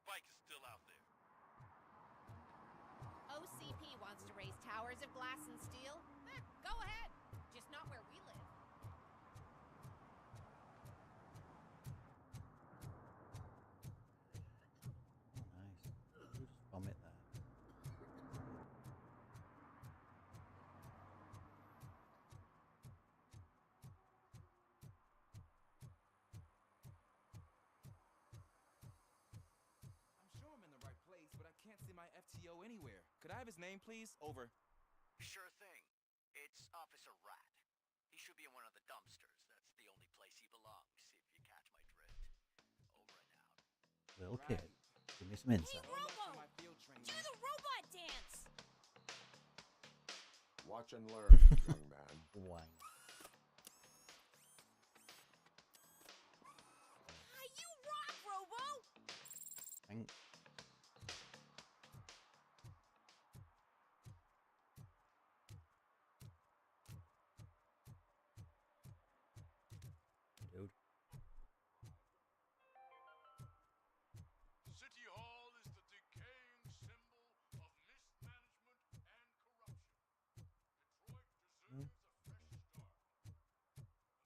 Speaker 11: Spike is still out there.
Speaker 14: OCP wants to raise towers of glass and steel? Go ahead. Just not where we live.
Speaker 1: Oh, nice. You just vomit there.
Speaker 12: I'm sure I'm in the right place, but I can't see my FTO anywhere. Could I have his name, please? Over.
Speaker 20: Sure thing. It's Officer Rat. He should be in one of the dumpsters. That's the only place he belongs, if you catch my drift. Over and out.
Speaker 1: Little kid. Give me some insight.
Speaker 12: Robo!
Speaker 4: Do the robot dance!
Speaker 2: Watch and learn, young man.
Speaker 1: Why?
Speaker 4: You rock, Robo!
Speaker 1: Thanks. Dude.
Speaker 16: City Hall is the decaying symbol of mismanagement and corruption. Detroit deserves a fresh start.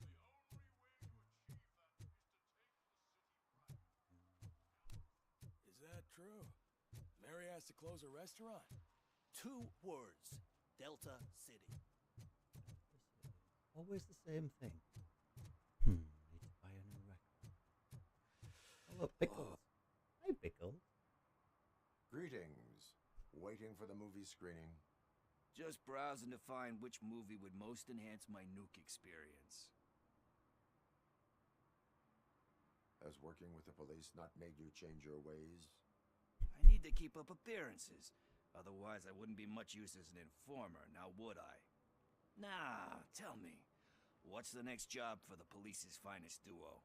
Speaker 16: And the only way to achieve that is to take the city back.
Speaker 10: Is that true? Mary has to close a restaurant?
Speaker 13: 2 words. Delta City.
Speaker 1: Always the same thing. Need to buy a new record. Oh, look, Pickles. Hi, Pickles.
Speaker 2: Greetings. Waiting for the movie screening.
Speaker 6: Just browsing to find which movie would most enhance my nuke experience.
Speaker 2: Has working with the police not made you change your ways?
Speaker 6: I need to keep up appearances. Otherwise, I wouldn't be much use as an informer, now would I? Nah, tell me. What's the next job for the police's finest duo?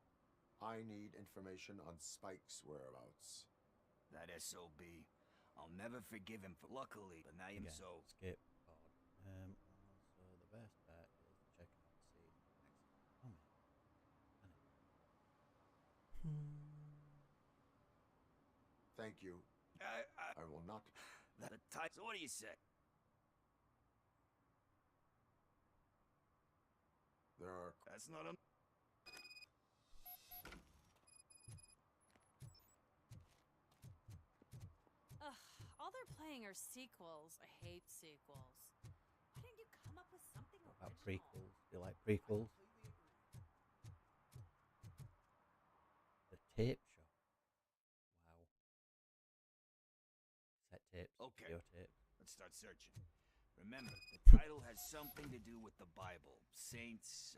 Speaker 2: I need information on Spike's whereabouts.
Speaker 6: That SOB. I'll never forgive him for luckily, but now I'm so...
Speaker 1: Skip. Also, the best bet is to check out the scene. Oh, man.
Speaker 2: Thank you. I will not.
Speaker 6: The time. So what do you say?
Speaker 2: There are.
Speaker 6: That's not a.
Speaker 21: Ugh, all they're playing are sequels. I hate sequels. Why didn't you come up with something
Speaker 1: What about
Speaker 21: original?
Speaker 1: prequels? Do you like prequels? The tape shop. Wow. Set tapes.
Speaker 6: Okay.
Speaker 1: Video tapes.
Speaker 6: Let's start searching. Remember, the title has something to do with the Bible, saints,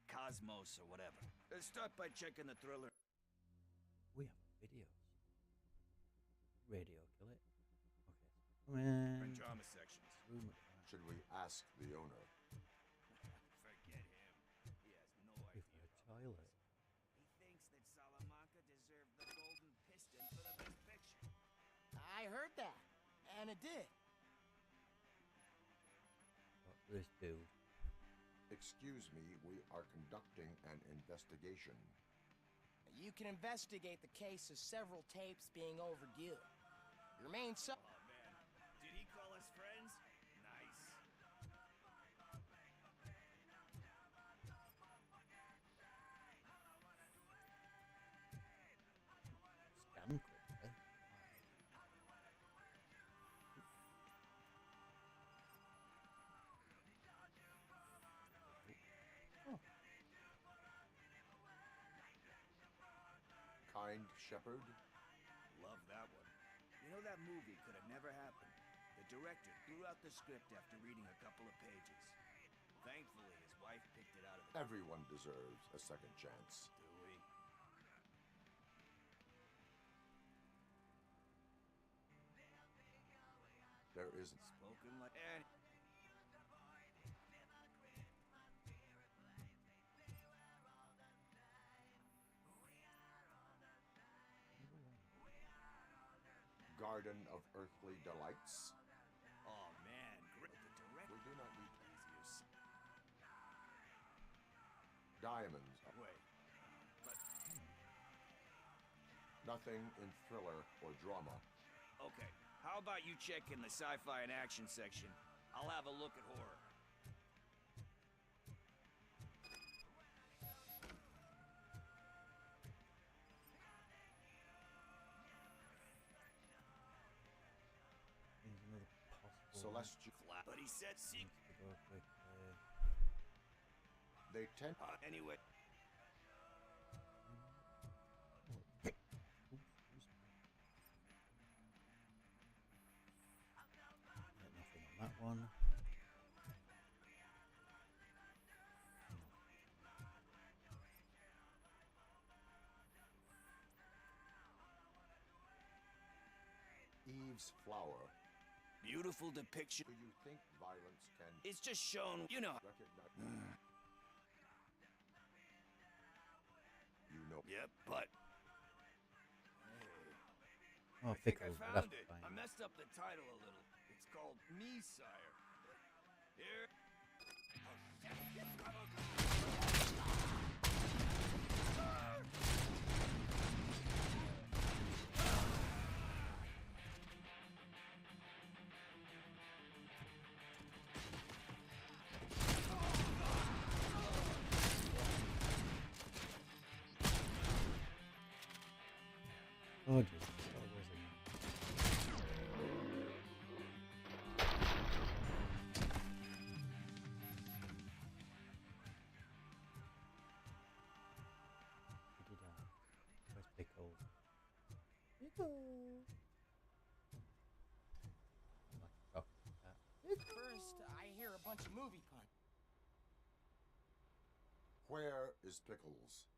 Speaker 6: cosmos, or whatever. Let's start by checking the thriller.
Speaker 1: We have videos. Radio, kill it. Okay. Come in.
Speaker 6: Print drama sections.
Speaker 1: Room.
Speaker 2: Should we ask the owner?
Speaker 6: Forget him. He has no
Speaker 1: If
Speaker 6: idea.
Speaker 1: a toilet.
Speaker 6: He thinks that Salamanca deserved the Golden Piston for the best picture.
Speaker 13: I heard that, and it did.
Speaker 1: What this dude?
Speaker 2: Excuse me, we are conducting an investigation.
Speaker 13: You can investigate the case of several tapes being overdue. Your main
Speaker 6: Oh man, did he call us friends? Nice.
Speaker 1: Scan quickly.
Speaker 2: kind shepherd?
Speaker 6: Love that one. You know, that movie could have never happened. The director threw out the script after reading a couple of pages. Thankfully, his wife picked it out of the...
Speaker 2: Everyone deserves a second chance.
Speaker 6: Do we?
Speaker 2: There isn't.
Speaker 6: Spoken like...
Speaker 2: Garden of Earthly Delights.
Speaker 6: Oh, man. The director...
Speaker 2: We do not need
Speaker 6: Easier.
Speaker 2: diamonds.
Speaker 6: Wait. But...
Speaker 2: Nothing in thriller or drama.
Speaker 6: Okay, how about you check in the sci-fi and action section? I'll have a look at horror.
Speaker 1: There's another possible
Speaker 2: Celestial.
Speaker 6: But he said
Speaker 1: one to go quick.
Speaker 2: They tend.
Speaker 6: Anyway.
Speaker 1: Nothing on that one.
Speaker 2: Eve's Flower.
Speaker 6: Beautiful depiction.
Speaker 2: Do you think violence can...
Speaker 6: It's just shown, you know.
Speaker 2: Recognize... You know...
Speaker 6: Yep, but...
Speaker 1: Oh,
Speaker 6: I think I
Speaker 1: Pickles.
Speaker 6: found it. I messed up the title a little. It's called Me, Sire. Here.
Speaker 1: Oh, Jesus. Oh, where's it? Where's Pickles? Pickles!
Speaker 10: First, I hear a bunch of movie puns.
Speaker 2: Where is Pickles?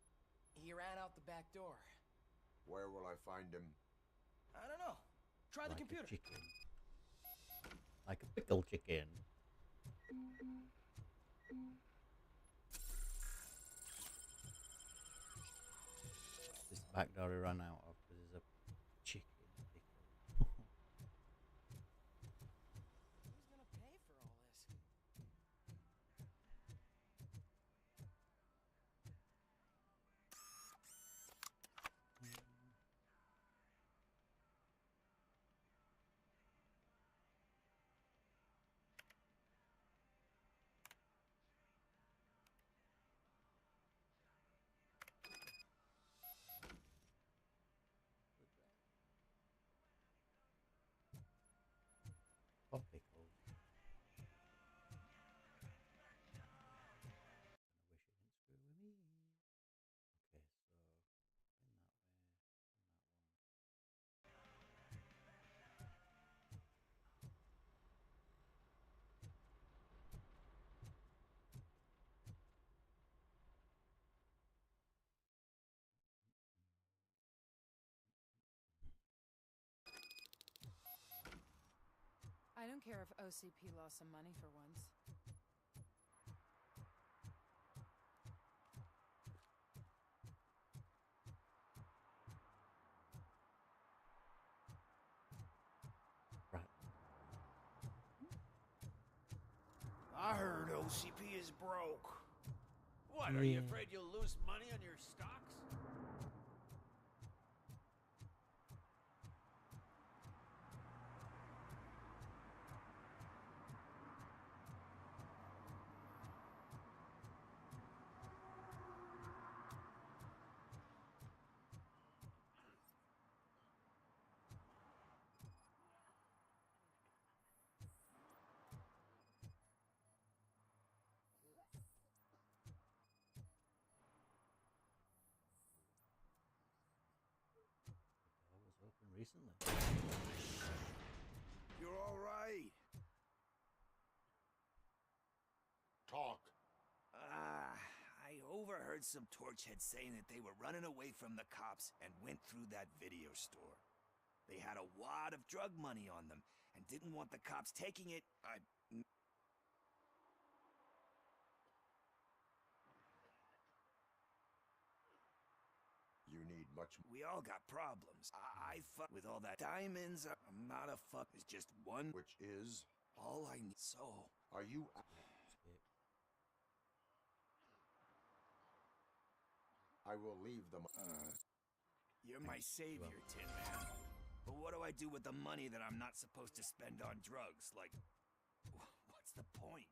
Speaker 10: He ran out the back door.
Speaker 2: Where will I find him?
Speaker 10: I don't know. Try the
Speaker 1: Like a
Speaker 10: computer.
Speaker 1: chicken. Like a pickle chicken. This back door I ran out of because there's a chicken pickle.
Speaker 10: Who's gonna pay for all this?
Speaker 1: Oh, pickles. I wish it didn't screw with me. Okay, so in that way, in that one.
Speaker 3: I don't care if OCP lost some money for once.
Speaker 1: Right.
Speaker 6: I heard OCP is broke. What, are you
Speaker 1: Yeah.
Speaker 6: afraid you'll lose money on your stocks?
Speaker 1: recently.
Speaker 6: You're all right.
Speaker 2: Talk.
Speaker 6: I overheard some torchheads saying that they were running away from the cops and went through that video store. They had a wad of drug money on them and didn't want the cops taking it.
Speaker 2: You need much.
Speaker 6: We all got problems. I fuck with all that diamonds. I'm not a fuck. It's just one.
Speaker 2: Which is?
Speaker 6: All I need. So.
Speaker 2: Are you? I will leave them.
Speaker 6: You're my savior, Tin Man. But what do I do with the money that I'm not supposed to spend on drugs? Like, what's the point?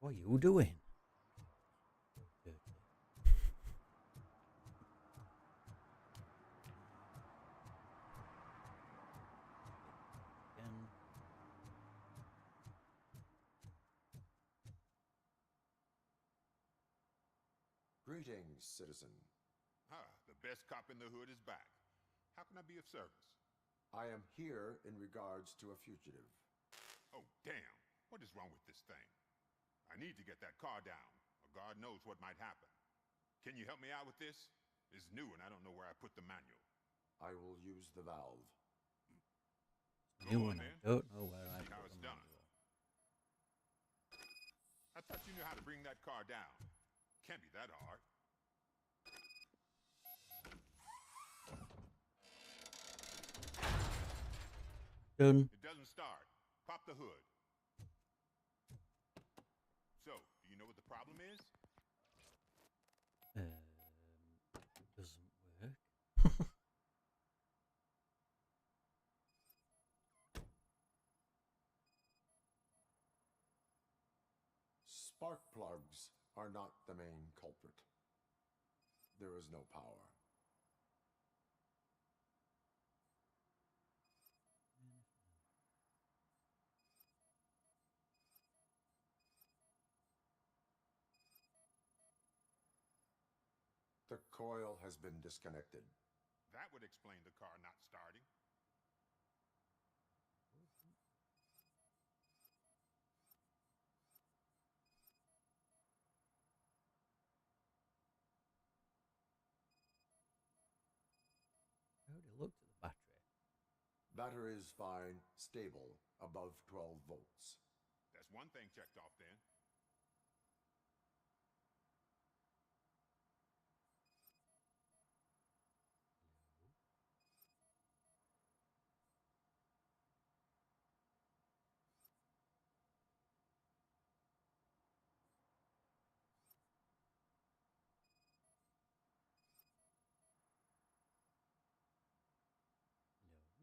Speaker 1: What are you doing?
Speaker 2: Greetings, citizen.
Speaker 18: The best cop in the hood is back. How can I be of service?
Speaker 2: I am here in regards to a fugitive.
Speaker 18: Oh, damn. What is wrong with this thing? I need to get that car down, or God knows what might happen. Can you help me out with this? It's new and I don't know where I put the manual.
Speaker 2: I will use the valve.
Speaker 1: New one. I don't know where I
Speaker 18: See how
Speaker 1: put
Speaker 18: it's
Speaker 1: the
Speaker 18: done.
Speaker 1: manual.
Speaker 18: I thought you knew how to bring that car down. Can't be that hard.
Speaker 1: Done.
Speaker 18: It doesn't start. Pop the hood. So, do you know what the problem is?
Speaker 1: It doesn't work.
Speaker 2: Spark plugs are not the main culprit. There is no power. The coil has been disconnected.
Speaker 18: That would explain the car not starting.
Speaker 1: I already looked at the battery.
Speaker 2: Battery is fine, stable, above 12 volts.
Speaker 18: That's one thing checked off then.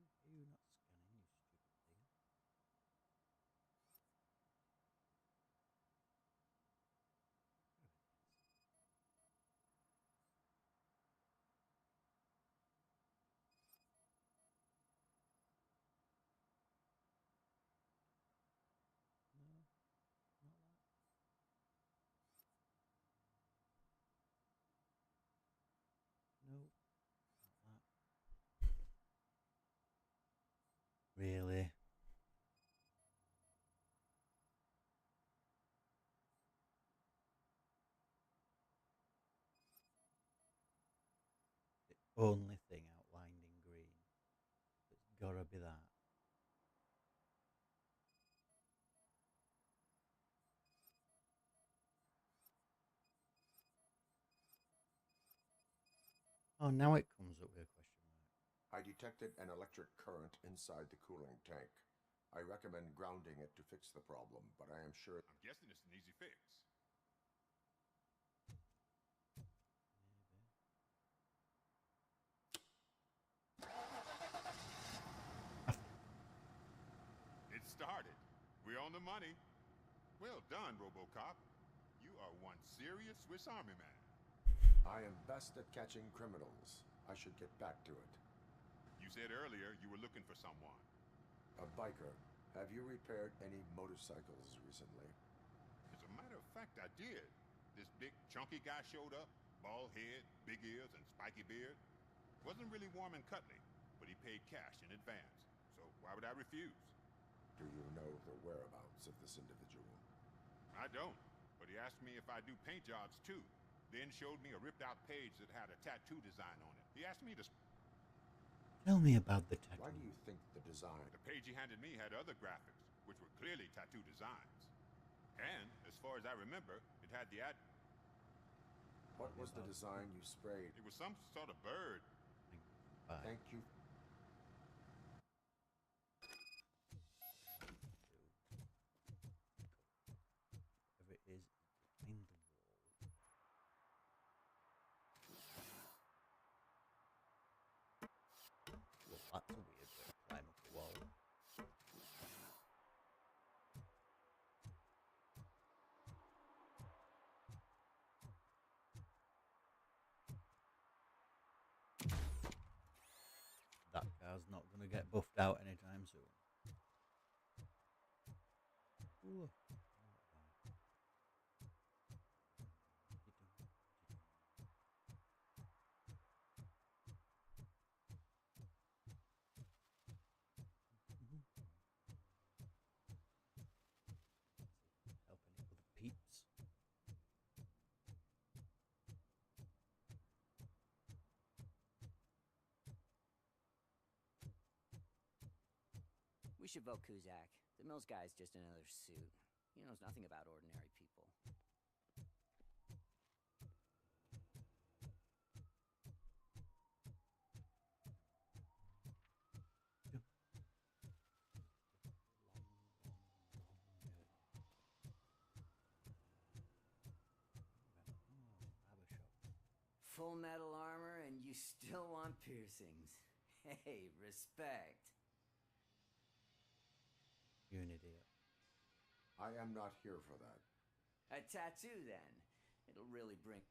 Speaker 1: No, are you not scanning, you stupid thing? No, not that. No, not that. Really? The only thing outlined in green. It's gotta be that. Oh, now it comes up with a question mark.
Speaker 2: I detected an electric current inside the cooling tank. I recommend grounding it to fix the problem, but I am sure...
Speaker 18: I'm guessing it's an easy fix. It started. We're on the money. Well done, RoboCop. You are one serious Swiss Army man.
Speaker 2: I am best at catching criminals. I should get back to it.
Speaker 18: You said earlier you were looking for someone.
Speaker 2: A biker. Have you repaired any motorcycles recently?
Speaker 18: As a matter of fact, I did. This big, chunky guy showed up. Bald head, big ears, and spiky beard. Wasn't really warm and cuddly, but he he paid cash in advance. So why would I refuse?
Speaker 2: Do you know the whereabouts of this individual?
Speaker 18: I don't, but he asked me if I do paint jobs too. Then showed me a ripped-out page that had a tattoo design on it. He asked me to...
Speaker 1: Tell me about the tattoo.
Speaker 2: Why do you think the design...
Speaker 18: The page he handed me had other graphics, which were clearly tattoo designs. And, as far as I remember, it had the ad...
Speaker 2: What was the design you sprayed?
Speaker 18: It was some sort of bird.
Speaker 2: Thank you.
Speaker 1: Whatever it is behind the wall. Well, that's a weird way to climb up a wall. That car's not going to get buffed out anytime soon. Ooh. Help any other peeps.
Speaker 5: We should vote Kuzak. The Mills guy's just another suit. He knows nothing about ordinary people. Full metal armor and you still want piercings. Hey, respect.
Speaker 1: You're an idiot.
Speaker 2: I am not here for that.
Speaker 5: A tattoo, then. It'll really bring...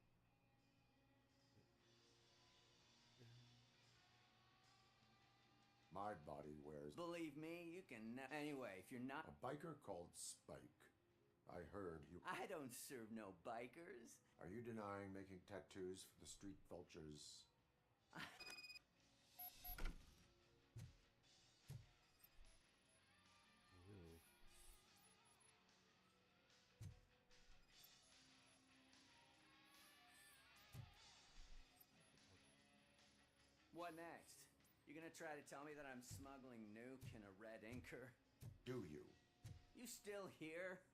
Speaker 2: My body wears...
Speaker 5: Believe me, you can... Anyway, if you're not...
Speaker 2: A biker called Spike. I heard you...
Speaker 5: I don't serve no bikers.
Speaker 2: Are you denying making tattoos for the street vultures?
Speaker 5: What next? You gonna try to tell me that I'm smuggling nuke in a red inker?
Speaker 2: Do you?
Speaker 5: You still here?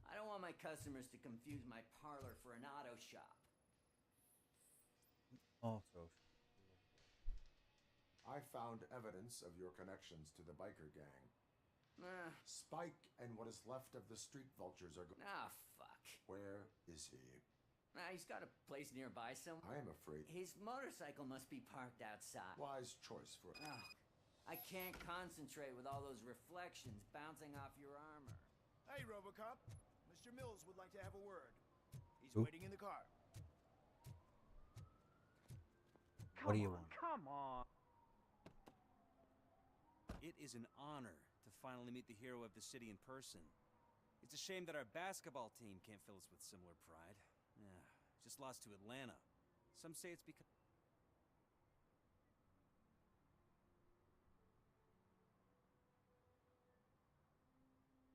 Speaker 5: I don't want my customers to confuse my parlor for an auto shop.
Speaker 1: Auto.
Speaker 2: I found evidence of your connections to the biker gang. Spike and what is left of the street vultures are
Speaker 5: Ah, fuck.
Speaker 2: Where is he?
Speaker 5: He's got a place nearby somewhere.
Speaker 2: I am afraid...
Speaker 5: His motorcycle must be parked outside.
Speaker 2: Wise choice for...
Speaker 5: Oh, I can't concentrate with all those reflections bouncing off your armor.
Speaker 22: Hey, RoboCop. Mr. Mills would like to have a word. He's
Speaker 1: Who?
Speaker 22: waiting in the car.
Speaker 1: What do you want?
Speaker 23: Come on. It is an honor to finally meet the hero of the city in person. It's a shame that our basketball team can't fill us with similar pride. Yeah, just lost to Atlanta. Some say it's because...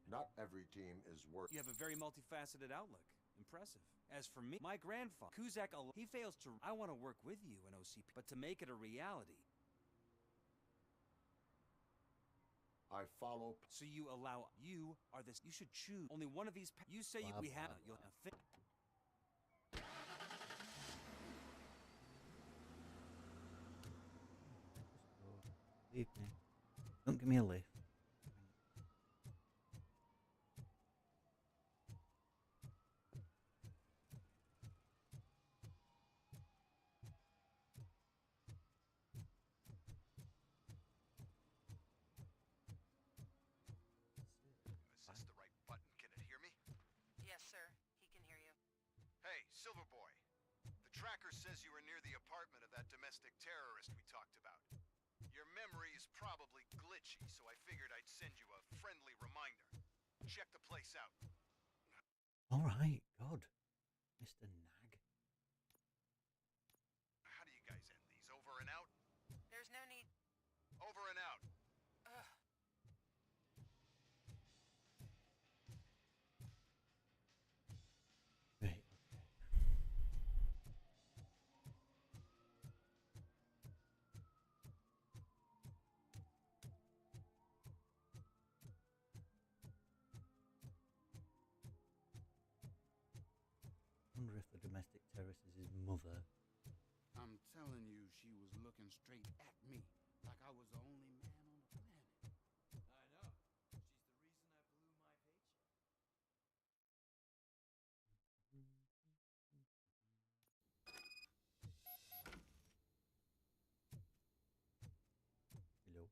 Speaker 2: Not every team is worth...
Speaker 23: You have a very multifaceted outlook. Impressive. As for me, my grandfather, Kuzak, he fails to... I want to work with you in OCP, but to make it a reality...
Speaker 2: I follow...
Speaker 23: So you allow... You are this... You should choose only one of these... You say we have... You'll think...
Speaker 1: Leave me. Don't give me a lift.
Speaker 24: Is this the right button? Can it hear me?
Speaker 17: Yes, sir. He can hear you.
Speaker 24: Hey, Silver Boy. The tracker says you were near the apartment of that domestic terrorist we talked about. Your memory is probably glitchy, so I figured I'd send you a friendly reminder. Check the place out.
Speaker 1: Alright, God. Mr. Nag.
Speaker 24: How do you guys end these? Over and out?
Speaker 17: There's no need...
Speaker 7: straight at me, like I was the only man on the planet.
Speaker 10: I know. She's the reason I blew my paycheck.
Speaker 1: Hello.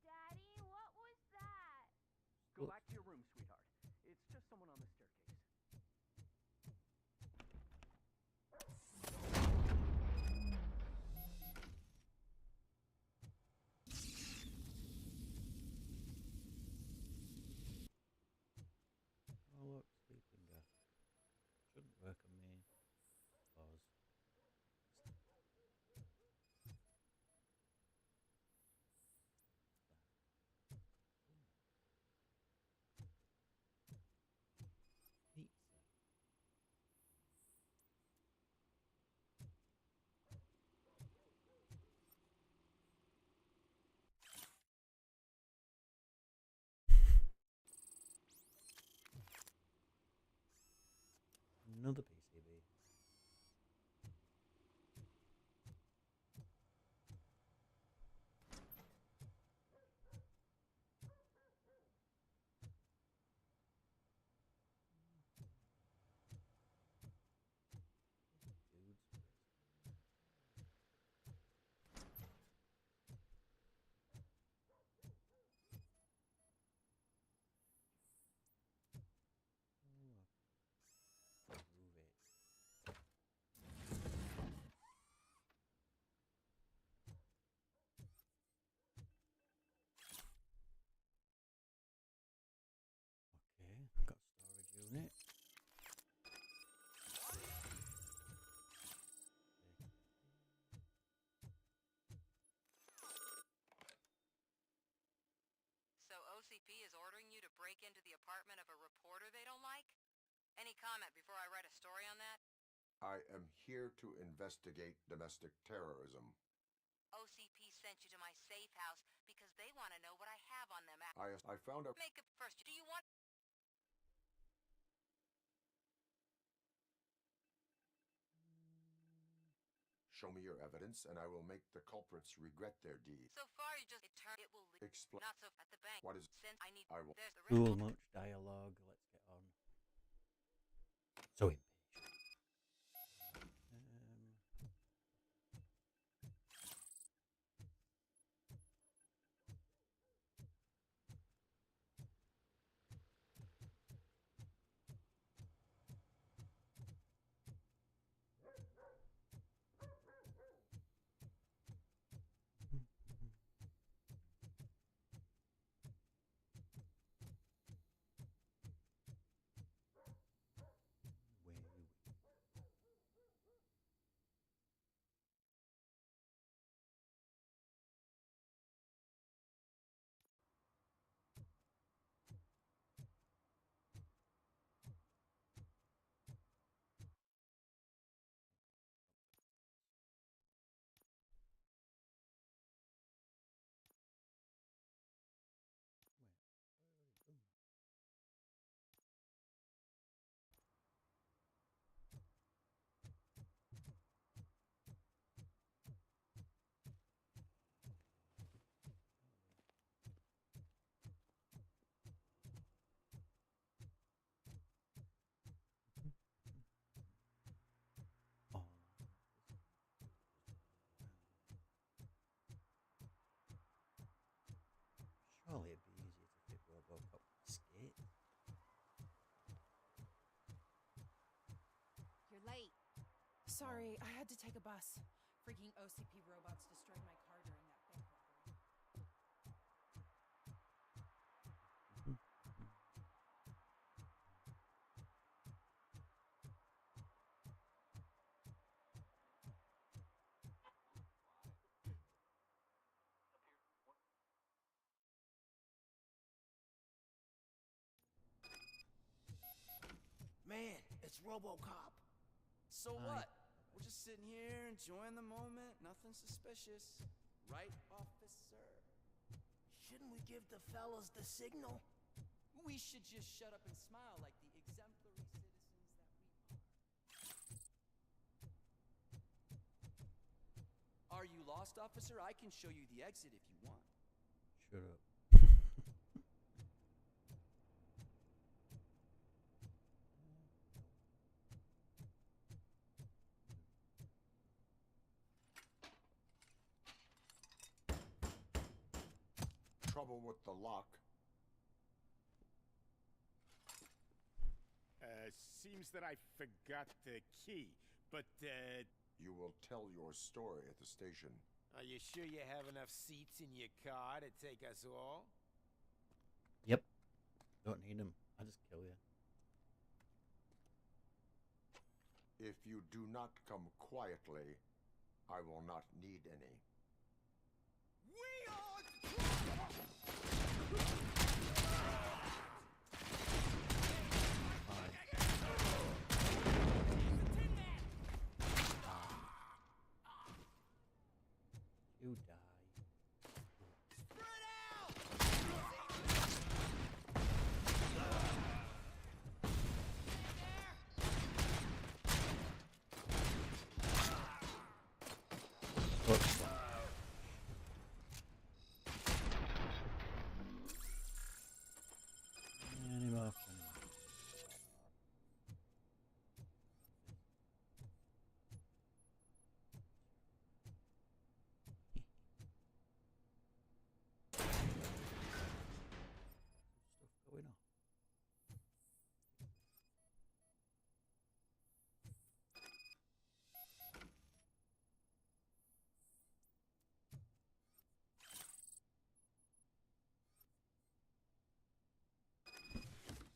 Speaker 8: Daddy, what was that?
Speaker 20: Go back to your room, sweetheart. It's just someone on the staircase.
Speaker 1: Oh look, sleeping gas. Shouldn't work on me. Pause. Heat sink. Another PCB. Dudes. Move it. Okay, got storage unit.
Speaker 14: So OCP is ordering you to break into the apartment of a reporter they don't like? Any comment before I write a story on that?
Speaker 2: I am here to investigate domestic terrorism.
Speaker 14: OCP sent you to my safe house because they want to know what I have on them.
Speaker 2: I found a...
Speaker 14: Make it first. Do you want...
Speaker 2: Show me your evidence, and I will make the culprits regret their deed.
Speaker 14: So far, you just... It will...
Speaker 2: Explain.
Speaker 14: Not so... At the bank.
Speaker 2: What is...
Speaker 14: Since I need...
Speaker 2: I will...
Speaker 14: There's the
Speaker 1: Cool, much dialogue. Let's get on. So impatient. Surely it'd be easier to fit RoboCop skate.
Speaker 21: You're late. Sorry, I had to take a bus. Freaking OCP robots destroyed my car during that bank robbery.
Speaker 13: Man, it's RoboCop.
Speaker 10: So what? We're just sitting here enjoying the moment. Nothing suspicious. Right, officer?
Speaker 13: Shouldn't we give the fellas the signal?
Speaker 10: We should just shut up and smile like the exemplary citizens that we
Speaker 9: lost, officer. I can show you the exit if you want.
Speaker 1: Shut up.
Speaker 2: Trouble with the lock.
Speaker 11: Seems that I forgot the key, but,
Speaker 2: You will tell your story at the station.
Speaker 7: Are you sure you have enough seats in your car to take us all?
Speaker 1: Yep. Don't need them. I'll just kill you.
Speaker 2: If you do not come quietly, I will not need any.
Speaker 1: You die. Any more fun?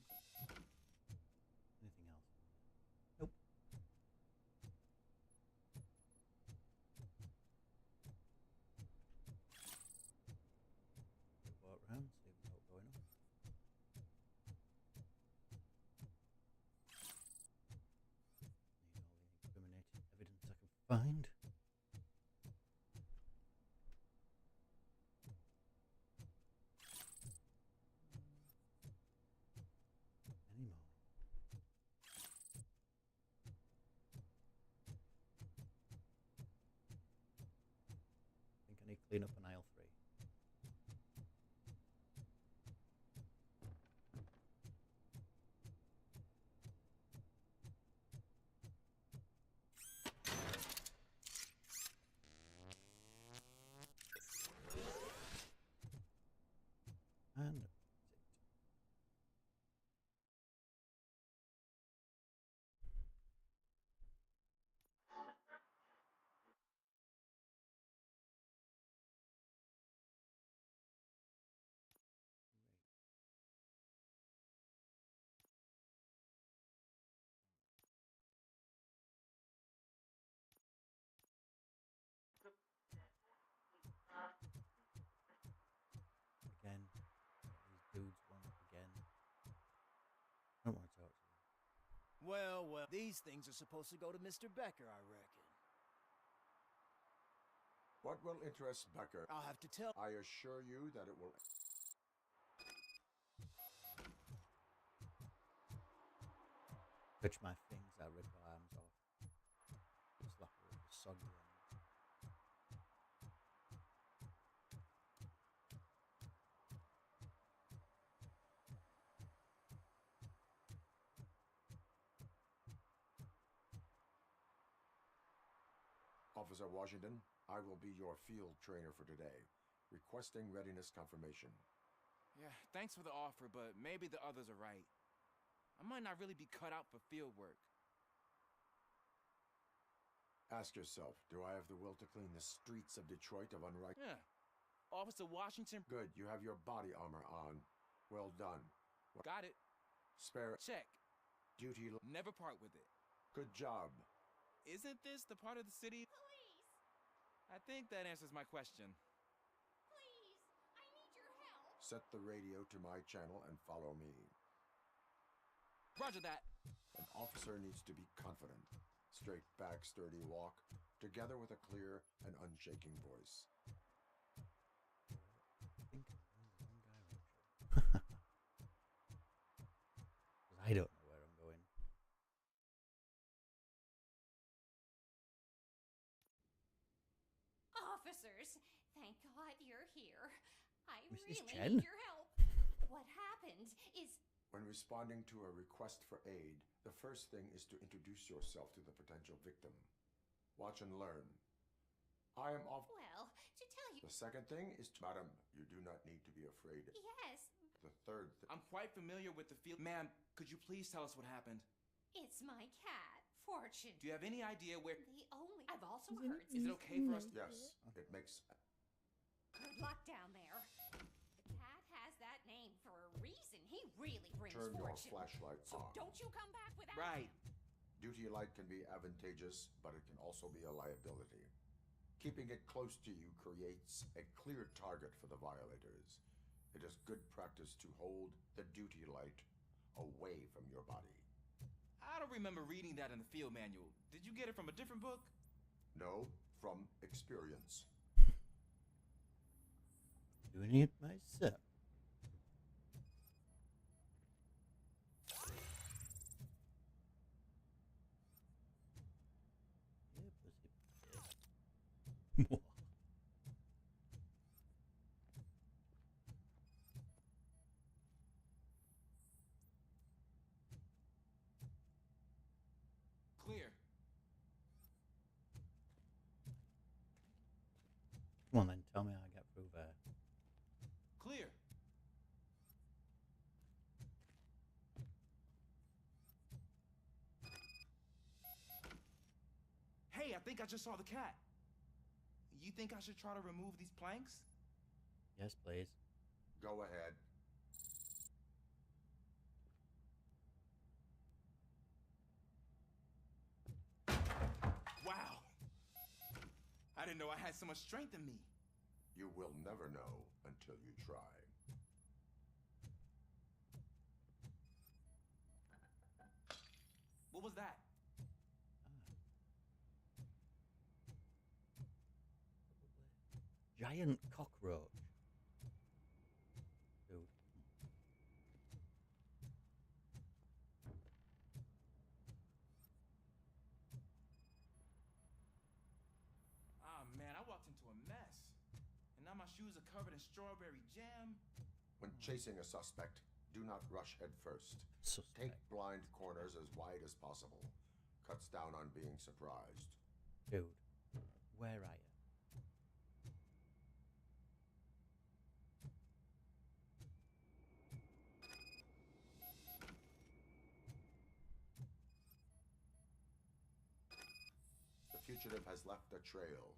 Speaker 1: Stuff going on. Anything else? Nope. Walk around, see what's going on. Need all the incriminating evidence I can find. Any more? I think I need to clean up on aisle 3. And that's it. Again, these dudes want again. I don't want to talk to them.
Speaker 13: Well, these things are supposed to go to Mr. Becker, I reckon.
Speaker 2: What will interest Becker?
Speaker 13: I'll have to tell.
Speaker 2: I assure you that it will.
Speaker 1: Touch my things, I rip her arms off. Slap her with the soggy end.
Speaker 2: Officer Washington, I will be your field trainer for today. Requesting readiness confirmation.
Speaker 12: Yeah, thanks for the offer, but maybe the others are right. I might not really be cut out for field work.
Speaker 2: Ask yourself, do I have the will to clean the streets of Detroit of unright?
Speaker 12: Yeah. Officer Washington.
Speaker 2: Good, you have your body armor on. Well done.
Speaker 12: Got it.
Speaker 2: Spare.
Speaker 12: Check.
Speaker 2: Duty.
Speaker 12: Never part with it.
Speaker 2: Good job.
Speaker 12: Isn't this the part of the city?
Speaker 8: Police!
Speaker 12: I think that answers my question.
Speaker 8: Please! I need your help!
Speaker 2: Set the radio to my channel and follow me.
Speaker 12: Roger that.
Speaker 2: An officer needs to be confident. Straight back, sturdy walk, together with a clear and unshaking voice.
Speaker 1: I think I'm going the wrong direction. Because I don't know where I'm going.
Speaker 8: officers. Thank God you're here. I
Speaker 1: Mrs.
Speaker 8: really
Speaker 1: Chen?
Speaker 8: need your help. What happened is...
Speaker 2: When responding to a request for aid, the first thing is to introduce yourself to the potential victim. Watch and learn. I am off.
Speaker 8: Well, to tell you...
Speaker 2: The second thing is to... Madam, you do not need to be afraid.
Speaker 8: Yes,
Speaker 2: The third thing...
Speaker 12: I'm quite familiar with the field. Ma'am, could you please tell us what happened?
Speaker 8: it's my cat, Fortune.
Speaker 12: Do you have any idea where...
Speaker 8: The only... I've also heard...
Speaker 12: Is it okay for us...
Speaker 2: Yes, it makes...
Speaker 8: Good luck down there. The cat has that name for a reason. He really brings
Speaker 2: Turn your
Speaker 8: fortune.
Speaker 2: flashlight
Speaker 8: So
Speaker 2: on.
Speaker 8: don't you come back without
Speaker 12: Right.
Speaker 8: him.
Speaker 2: Duty light can be advantageous, but it can also be a liability. Keeping it close to you creates a clear target for the violators. It is good practice to hold the duty light away from your body.
Speaker 12: I don't remember reading that in the field manual. Did you get it from a different book?
Speaker 2: No, from experience.
Speaker 1: Doing it myself.
Speaker 12: Clear.
Speaker 1: Come on then, tell me how I get through there.
Speaker 12: Clear. Hey, I think I just saw the cat. You think I should try to remove these planks?
Speaker 1: Yes, please.
Speaker 2: Go ahead.
Speaker 12: Wow. I didn't know I had so much strength in me.
Speaker 2: You will never know until you try.
Speaker 12: What was that?
Speaker 1: Giant cockroach. Dude.
Speaker 12: Oh man, I walked into a mess. And now my shoes are covered in strawberry jam.
Speaker 2: When chasing a suspect, do not rush head first. Take blind corners as wide as possible. Cuts down on being surprised.
Speaker 1: Dude, where are you?
Speaker 2: The fugitive has left a trail.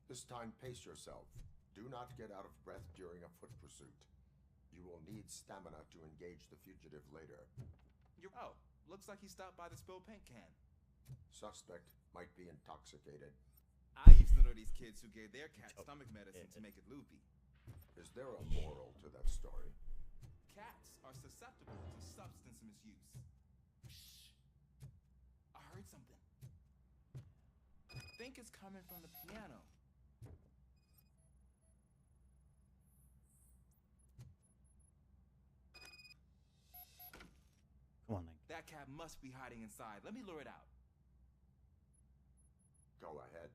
Speaker 2: This time, pace yourself. Do not get out of breath during a foot pursuit. You will need stamina to engage the fugitive later.
Speaker 12: Oh, looks like he stopped by the spilled paint can.
Speaker 2: Suspect might be intoxicated.
Speaker 12: I used to know these kids who gave their cat stomach medicine to make it loopy.
Speaker 2: Is there a moral to that story?
Speaker 12: Cats are susceptible to substance misuse. Shh. I heard something. I think it's coming from the piano.
Speaker 1: Come on then.
Speaker 12: That cat must be hiding inside. Let me lure it out.
Speaker 2: Go ahead.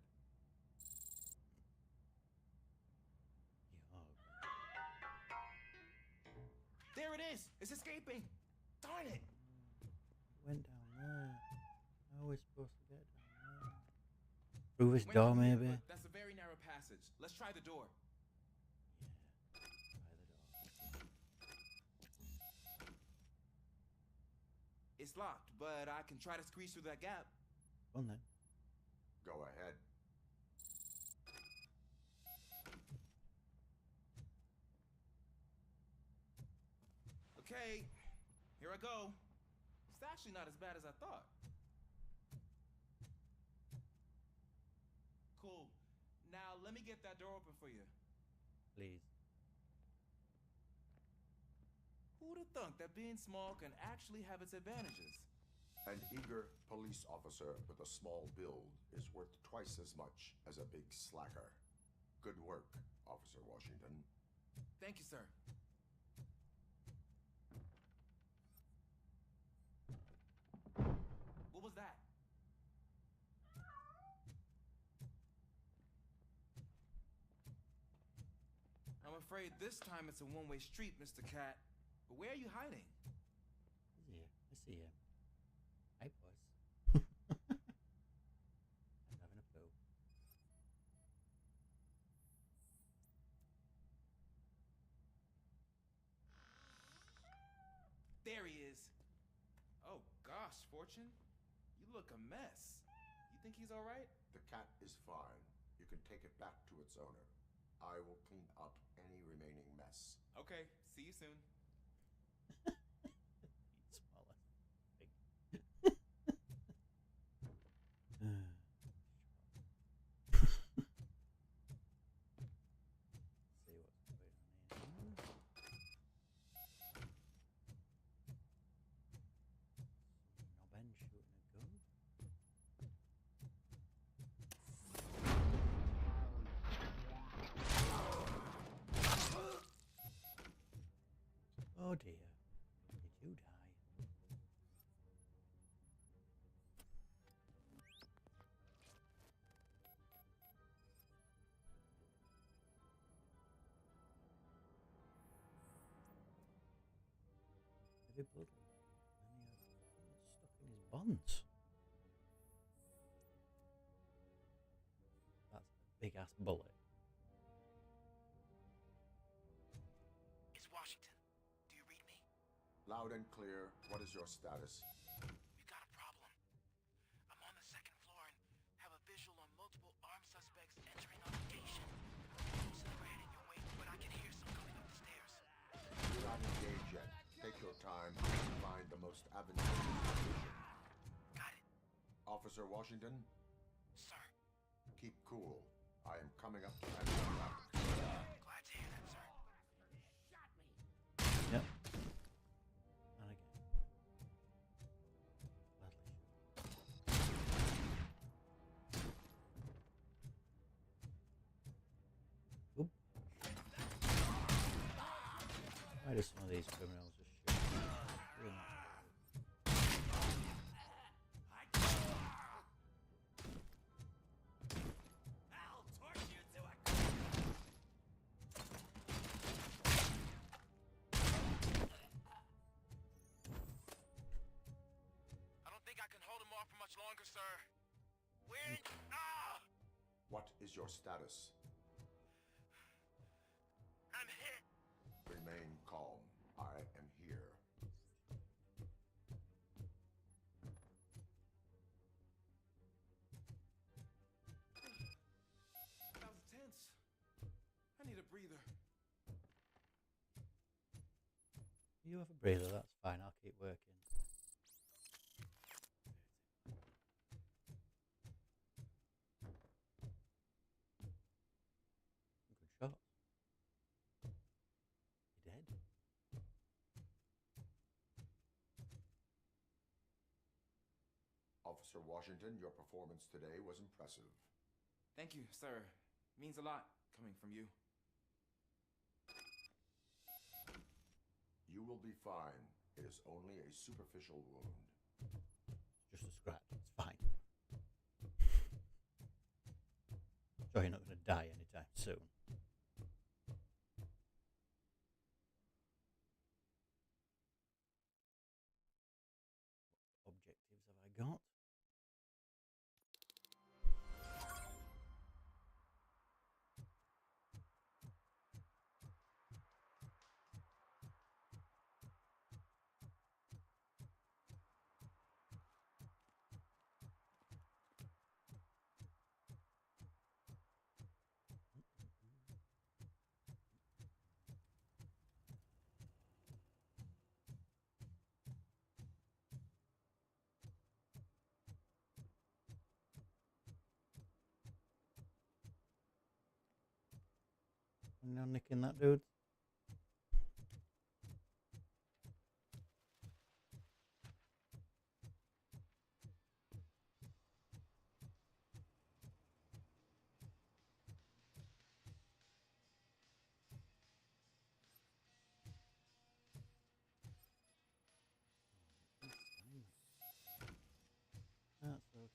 Speaker 12: There it is! It's escaping! Darn it!
Speaker 1: Went down there. How are we supposed to get down there? Through this door, maybe?
Speaker 12: But that's a very narrow passage. Let's try the door. It's locked, but I can try to squeeze through that gap.
Speaker 1: Go on then.
Speaker 2: Go ahead.
Speaker 12: Okay, here I go. It's actually not as bad as I thought. Cool. Now let me get that door open for you.
Speaker 1: Please.
Speaker 12: Who'd have thunk that being small can actually have its advantages?
Speaker 2: An eager police officer with a small build is worth twice as much as a big slacker. Good work, Officer Washington.
Speaker 12: Thank you, sir. What was that? afraid this time it's a one-way street, Mr. Cat. But where are you hiding?
Speaker 1: He's here. I see him. Hi, boys. I'm having a poo.
Speaker 12: There he is. Oh gosh, Fortune. You look a mess. You think he's alright?
Speaker 2: The cat is fine. You can take it back to its owner. I will clean up any remaining mess.
Speaker 12: Okay, see you soon.
Speaker 1: Smaller. See what's going on here. Nobben shooting a gun. Oh dear. Did you die? Heavy blood. And he had stuck in his bonds. That's a big ass bullet.
Speaker 20: It's Washington. Do you read me?
Speaker 2: Loud and clear. What is your status?
Speaker 20: We've got a problem. I'm on the second floor and have a visual on multiple armed suspects entering our location. Most of them are heading your way, but I can hear some coming up the stairs.
Speaker 2: Do not engage yet. Take your time to find the most advantageous position.
Speaker 20: Got it.
Speaker 2: Officer Washington,
Speaker 20: Sir.
Speaker 2: keep cool. I am coming up to answer that.
Speaker 20: Glad to hear that, sir.
Speaker 1: Yep. And again. Badly shot. Oop. Why do some of these criminals just shoot? Really not.
Speaker 20: I don't think I can hold him off for much longer, sir. Where? Ah!
Speaker 2: What is your status?
Speaker 20: I'm hit.
Speaker 2: Remain calm. I am here.
Speaker 12: That was tense. I need a breather.
Speaker 1: You have a breather, that's fine, I'll keep working. Good shot. You dead?
Speaker 2: Officer Washington, your performance today was impressive.
Speaker 12: Thank you, sir. Means a lot coming from you.
Speaker 2: You will be fine. It is only a superficial wound.
Speaker 1: Just a scratch, it's fine. Sure you're not going to die anytime soon. What objectives have I got? No nicking that dude. That's okay.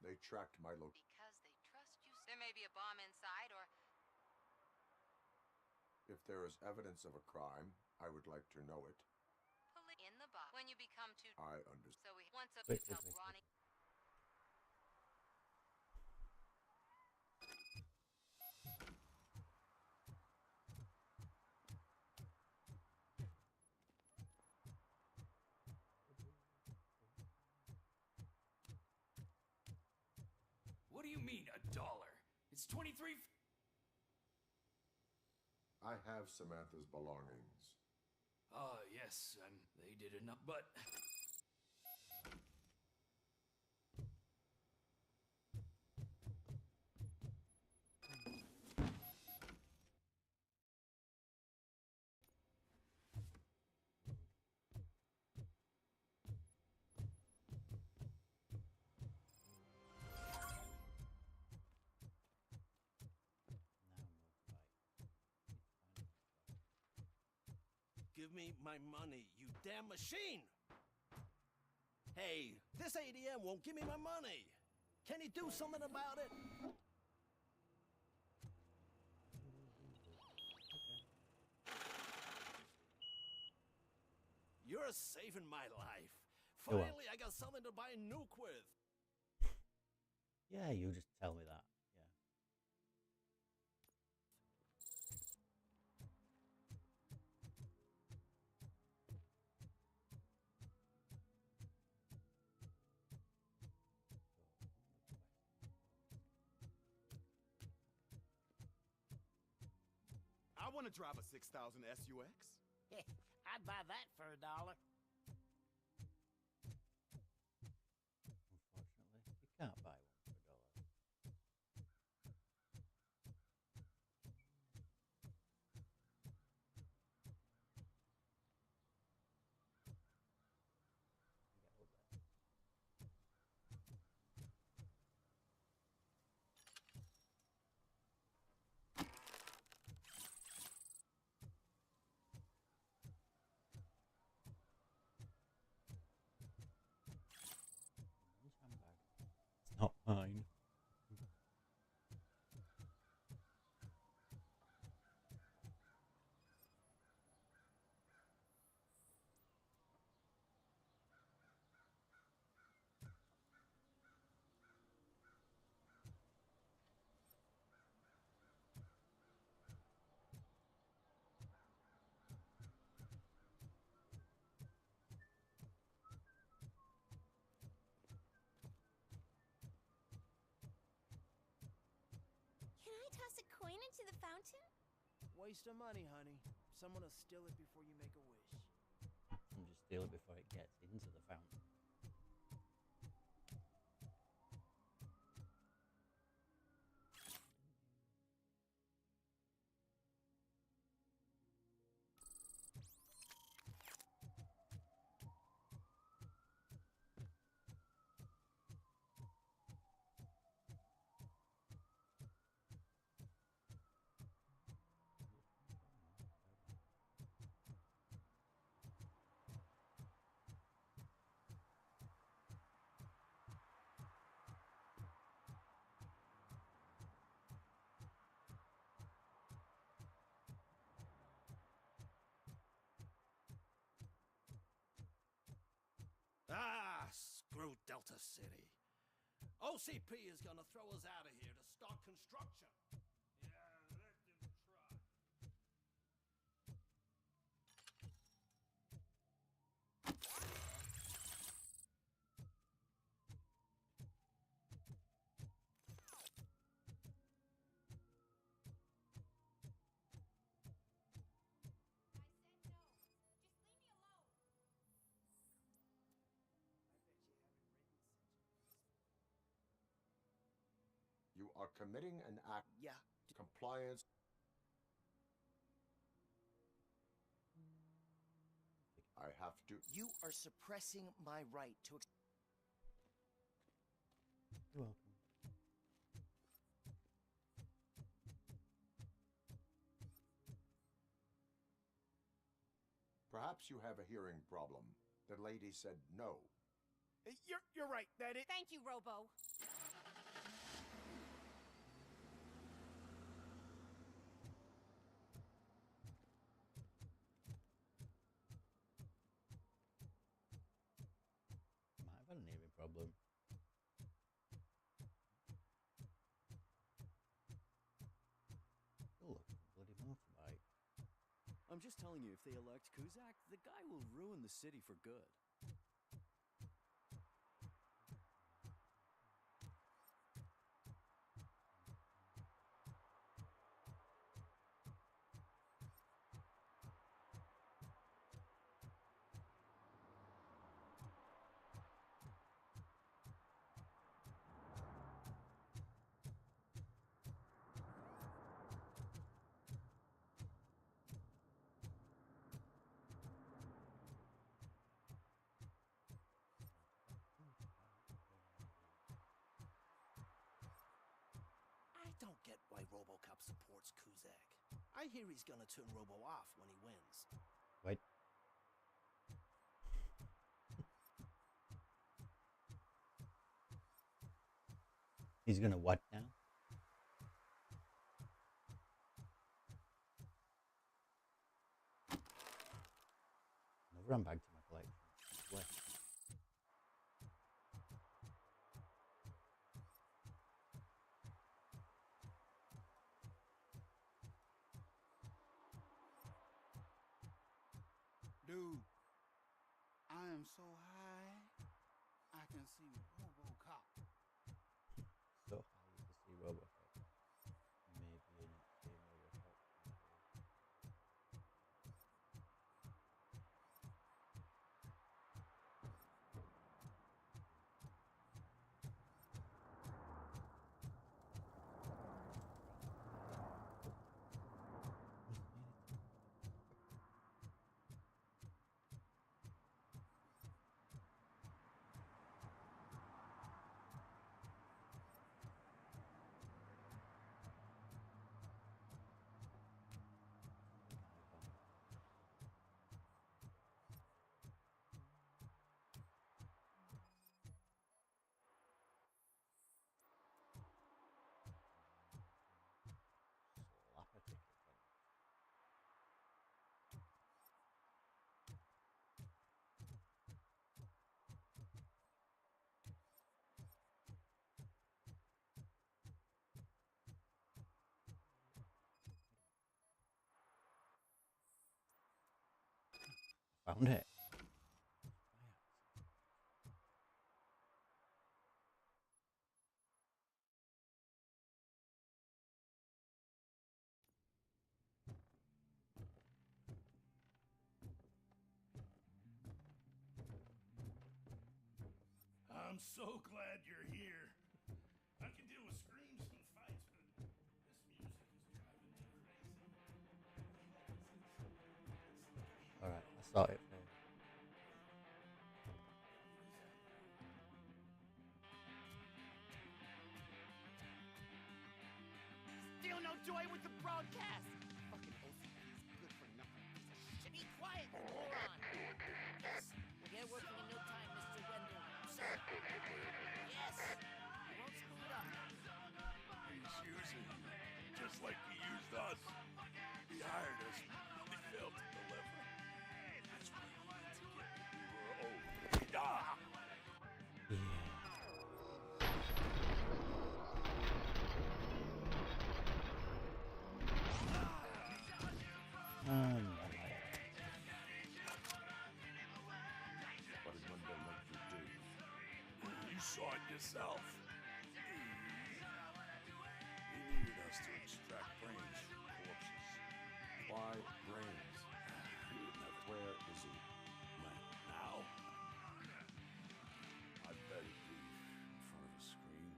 Speaker 2: They tracked my location.
Speaker 14: Because they trust you. There may be a bomb inside, or
Speaker 2: If there is evidence of a crime, I would like to know it.
Speaker 14: in the box. When you become too.
Speaker 2: I understand.
Speaker 14: So we once a
Speaker 1: Wait,
Speaker 14: felt
Speaker 1: wait, wait,
Speaker 14: Ronnie.
Speaker 6: What do you mean, $1? It's 23.
Speaker 2: I have Samantha's belongings.
Speaker 6: Yes, they did enough, but...
Speaker 4: Give me my money, you damn machine! Hey, this ADM won't give me my money! Can he do something about it? You're saving my life.
Speaker 1: Go on.
Speaker 4: Finally, I got something to buy a nuke with.
Speaker 1: Yeah, you just tell me that. Yeah.
Speaker 11: I want to drive a 6000 SUX.
Speaker 13: I'd buy that for $1.
Speaker 1: Unfortunately, you can't buy one for $1. Get up there. It's not mine.
Speaker 8: Can I toss a coin into the fountain?
Speaker 13: Waste of money, honey. Someone will steal it before you make a wish.
Speaker 1: And just steal it before it gets into the fountain.
Speaker 4: Ah, screw Delta City. OCP is gonna throw us out of here to start construction. Yeah, let them try.
Speaker 2: You are committing an act.
Speaker 13: Yeah.
Speaker 2: Compliance. I have to.
Speaker 13: You are suppressing my right to.
Speaker 1: You're welcome.
Speaker 2: Perhaps you have a hearing problem. The lady said no.
Speaker 11: You're right. That it.
Speaker 8: Thank you, Robo.
Speaker 1: Might have had an hearing problem. Oh, look, bloody motorbike.
Speaker 3: I'm just telling you, if they elect Kuzak, the guy will ruin the city for good.
Speaker 4: I don't get why RoboCop supports Kuzak. I hear he's gonna turn Robo off when he wins.
Speaker 1: Wait. He's gonna what now? I've run back to my collection. What?
Speaker 7: Dude, I am so high, I can see RoboCop.
Speaker 1: So high you can see RoboCop. Maybe in game RoboCop. Slap a ticket then. Found it.
Speaker 4: I'm so glad you're here. I can deal with screams and fights, but this music is driving me crazy.
Speaker 1: Alright, I saw it for you.
Speaker 13: Still no joy with the broadcast. Fucking OCP's good for nothing. Piece of shit. Be quiet, you moron. Yes, we'll get working in no time, Mr. Wendell. Sir. Yes. We won't screw it up.
Speaker 4: He's using you, just like he used us. He hired us, he failed to deliver. That's why he wanted to get what we were owed. Ah!
Speaker 2: What did Wendell let you do?
Speaker 4: You saw it yourself. He needed us to extract brains from corpses.
Speaker 2: Why brains?
Speaker 4: He would never.
Speaker 2: Where is he?
Speaker 4: Now? I bet he'd be in front of a screen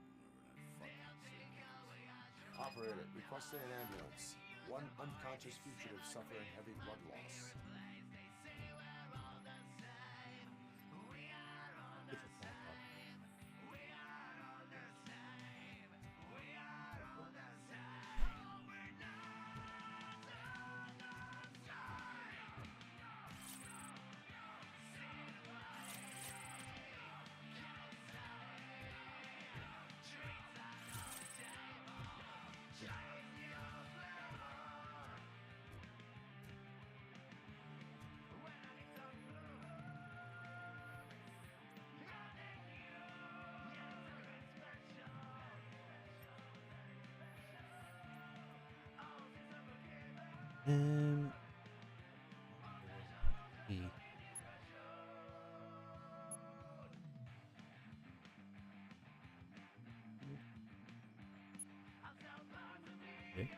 Speaker 4: whenever that fucking signal.
Speaker 2: Operator, requesting an ambulance. One unconscious fugitive suffering heavy blood loss.
Speaker 1: Um. E. Okay.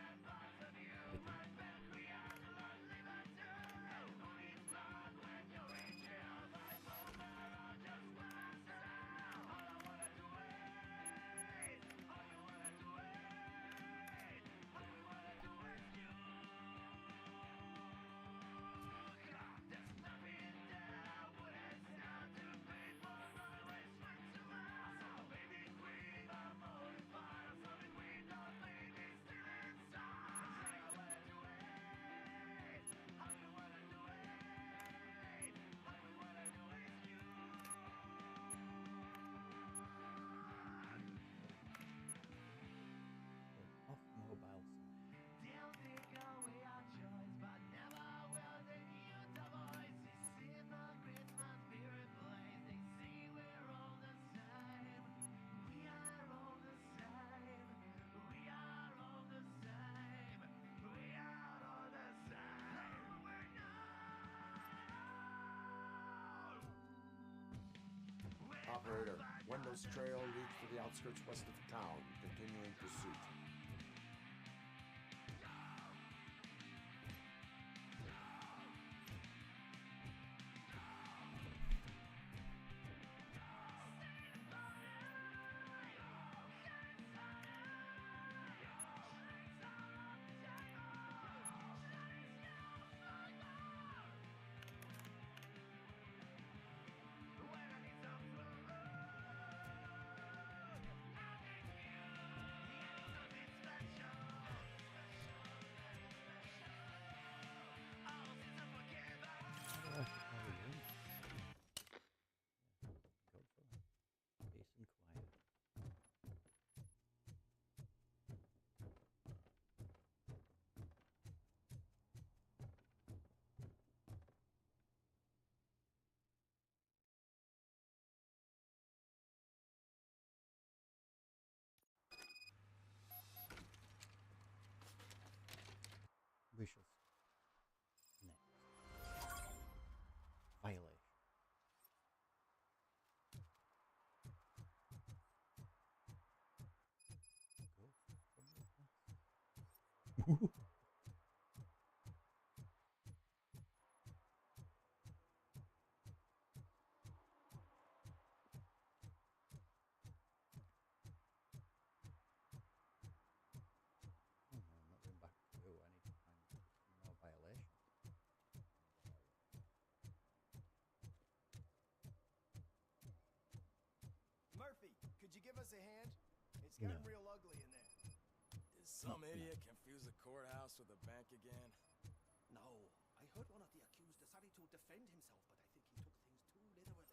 Speaker 1: Off mobile.
Speaker 2: Operator, Wendell's trail leads to the outskirts west of town, continuing pursuit. Peace and quiet. We shall see. Next. Violation. Go. I'm not going back through. I need to find some more violations.
Speaker 22: Murphy, could you give us a hand? It's gotten real ugly in there.
Speaker 10: Did some idiot confuse the courthouse with a bank again?
Speaker 7: No, I heard one of the accused decided to defend himself, but I think he took things too literally.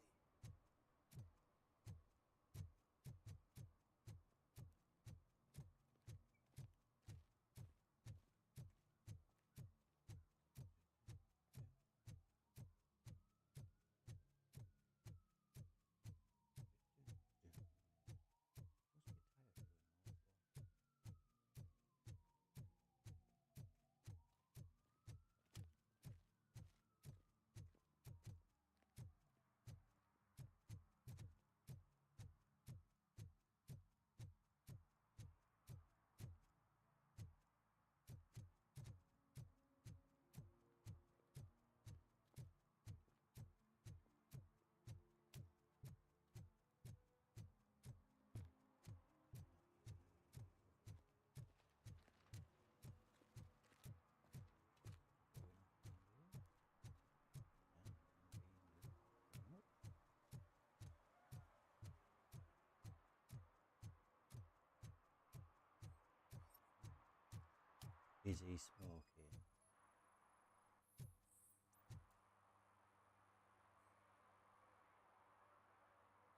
Speaker 1: Is he smoking?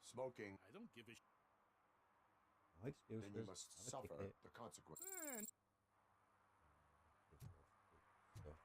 Speaker 2: Smoking.
Speaker 7: I don't give a
Speaker 1: No excuses.
Speaker 2: Then you must
Speaker 1: Have a
Speaker 2: suffer
Speaker 1: ticket.
Speaker 2: the consequences.
Speaker 1: Stuff.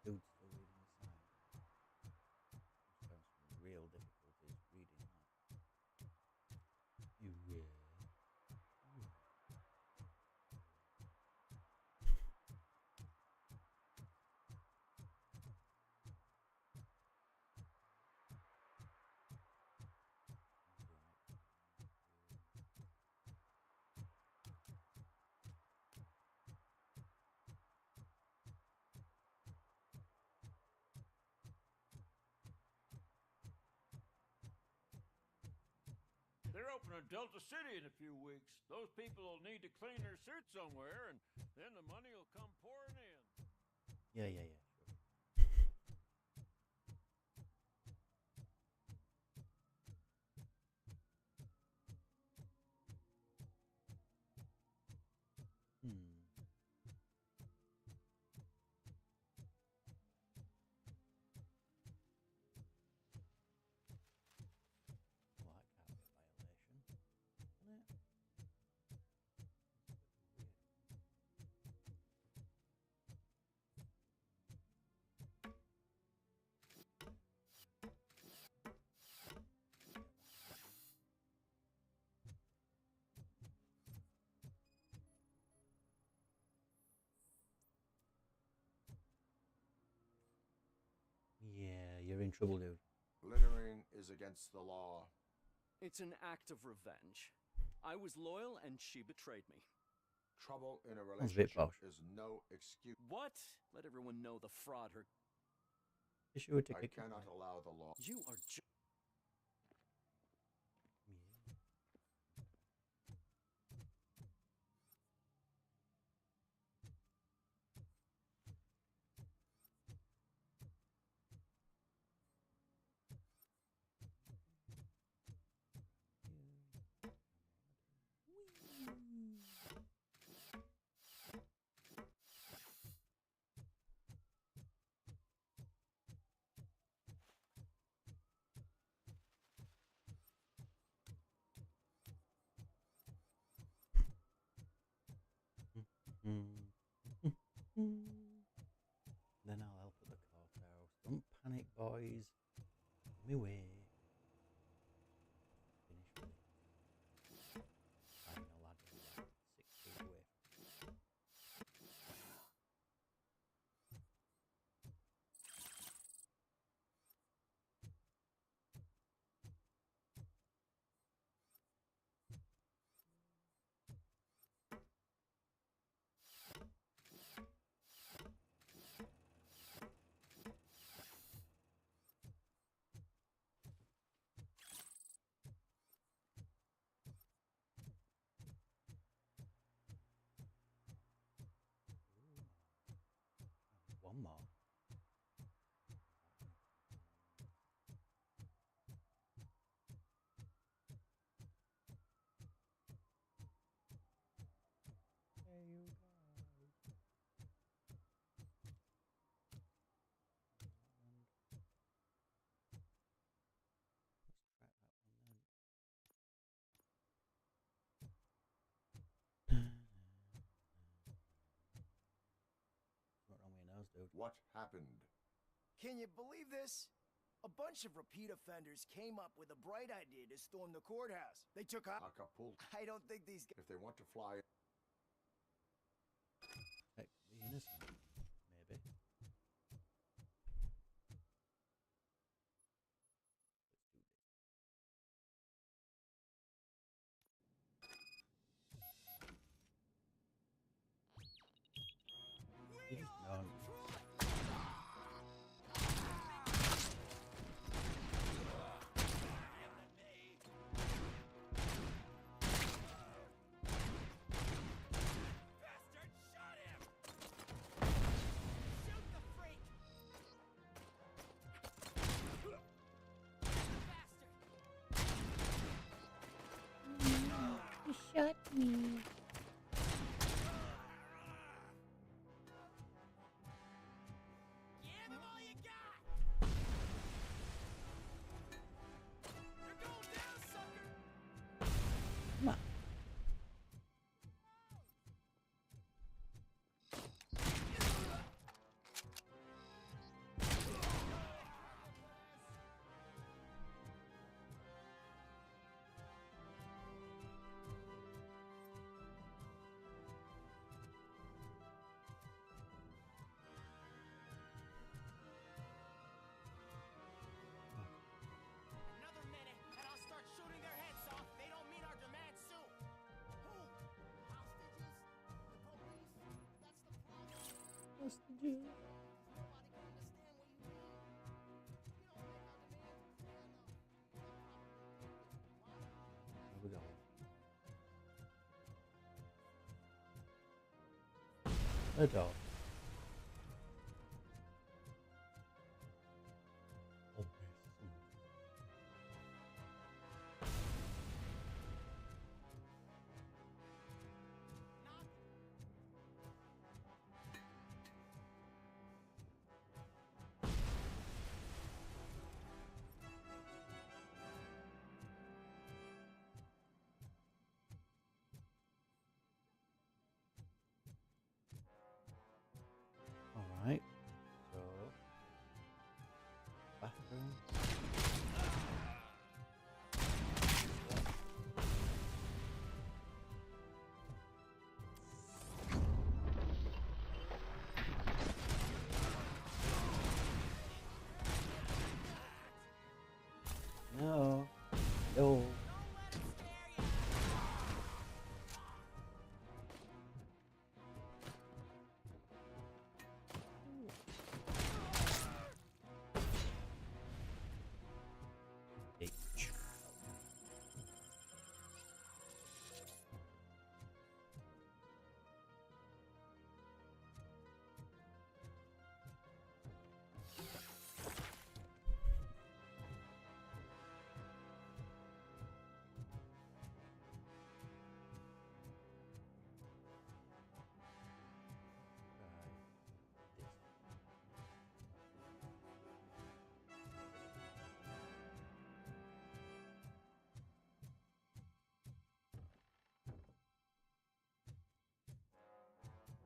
Speaker 1: Dude's still reading the sign. He's having some real difficulties reading that. You will.
Speaker 15: They're opening Delta City in a few weeks. Those people will need to clean their suits somewhere, and then the money will come pouring in.
Speaker 1: Yeah, sure. Well, that can't be a violation, can it? Yeah, you're in trouble, dude.
Speaker 2: Littering is against the law.
Speaker 3: It's an act of revenge. I was loyal and she betrayed me.
Speaker 2: Trouble in a
Speaker 1: Sounds a bit
Speaker 2: relationship
Speaker 1: posh.
Speaker 2: is no excuse.
Speaker 3: What? Let everyone know the fraud her.
Speaker 1: Issue a
Speaker 2: I
Speaker 1: ticket.
Speaker 2: cannot allow the law.
Speaker 3: You are
Speaker 1: Then I'll help at the courthouse. Don't panic, boys. Me way. Finish with it. Finding a ladder about 6 feet away. One more. Hey, you guys. What's wrong with your nose, dude?
Speaker 2: What happened?
Speaker 22: Can you believe this? A bunch of repeat offenders came up with a bright idea to storm the courthouse. They took out
Speaker 2: Acapulco.
Speaker 22: I don't think these guys...
Speaker 2: If they want to fly
Speaker 1: innocent. Maybe. You just know.
Speaker 8: You shot me. Come on.
Speaker 22: Another minute, and I'll start shooting their heads off. They don't meet our demands soon. Who? Hostages? The police? That's the problem.
Speaker 1: Hostages.
Speaker 22: Nobody can understand what you mean. You don't make our demands clear enough.
Speaker 1: Where we go? A dog. Alright, so bathroom. No. No.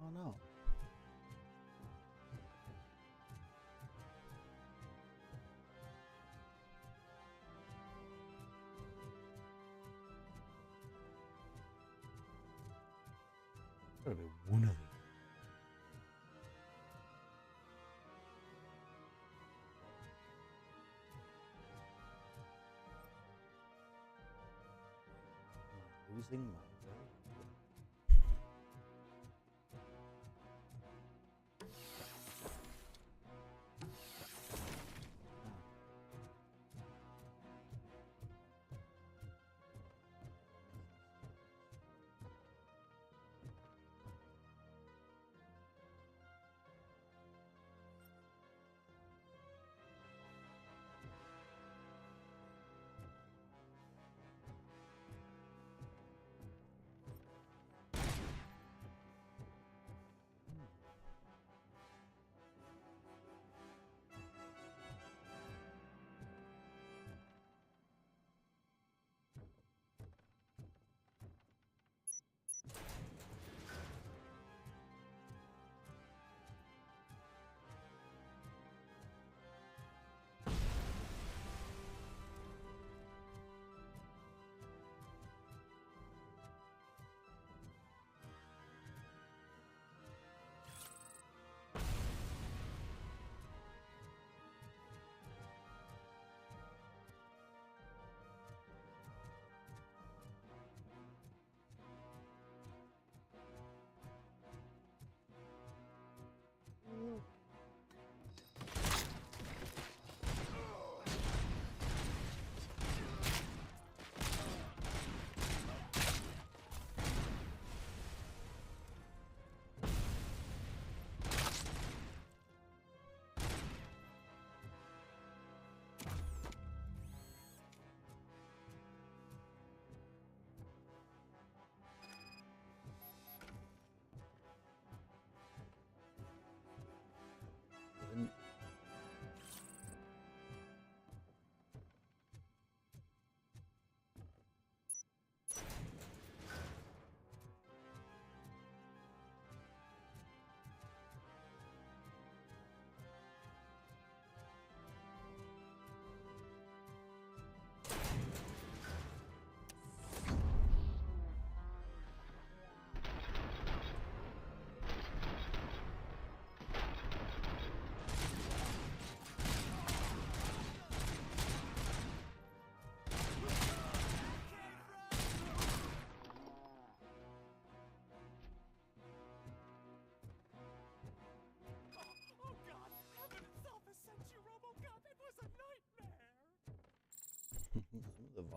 Speaker 1: Oh no. Gotta be one of these. Am I losing my way?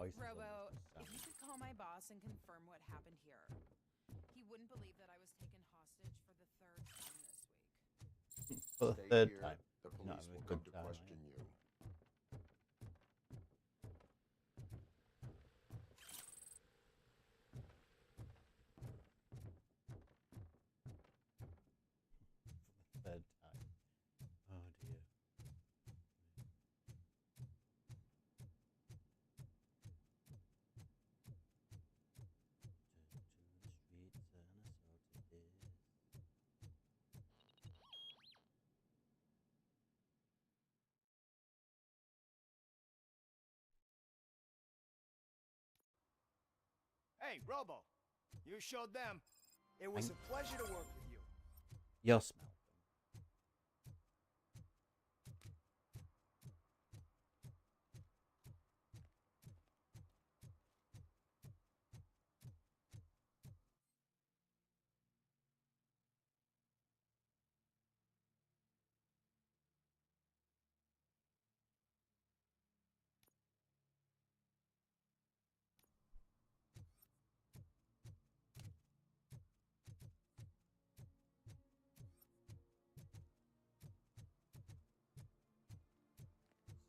Speaker 1: voice is
Speaker 21: Robo,
Speaker 1: almost
Speaker 21: if you could call my boss and confirm what happened here, he wouldn't believe that I was taken hostage for the third time this week.
Speaker 1: for the
Speaker 2: Stay
Speaker 1: third
Speaker 2: here.
Speaker 1: time.
Speaker 2: The
Speaker 1: You're not
Speaker 2: police
Speaker 1: having
Speaker 2: will
Speaker 1: a
Speaker 2: come
Speaker 1: good
Speaker 2: to
Speaker 1: time, are
Speaker 2: question
Speaker 1: you?
Speaker 2: you.
Speaker 1: Third time. Oh dear. To the streets and assaulted this.
Speaker 7: Hey, Robo, you showed them. It was a pleasure to work with you.
Speaker 1: Your smell.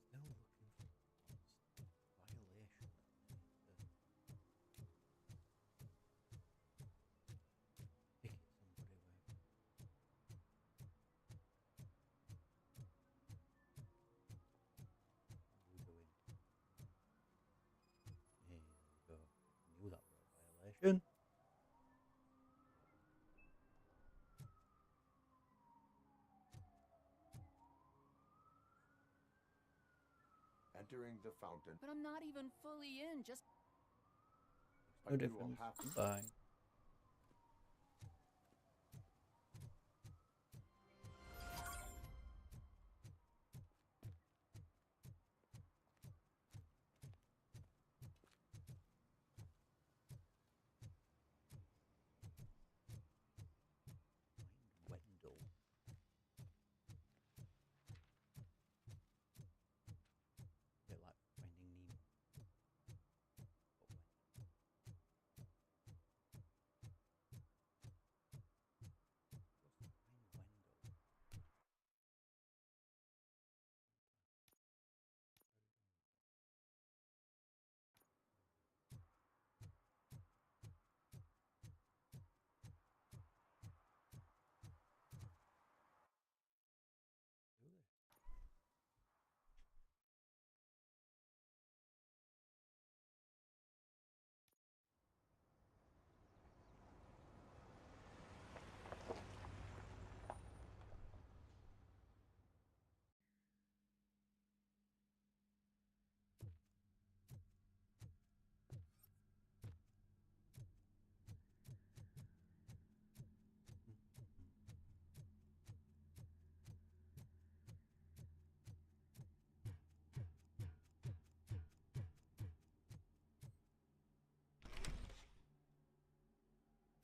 Speaker 1: Still looking for violation. Picket somebody with. What are we doing? Here we go. Knew that were a violation.
Speaker 2: Entering the fountain.
Speaker 5: But I'm not even fully in, just...
Speaker 1: No
Speaker 2: But you will
Speaker 1: difference.
Speaker 2: have to.
Speaker 1: Bye. Wendell. Bit like Finding Nemo.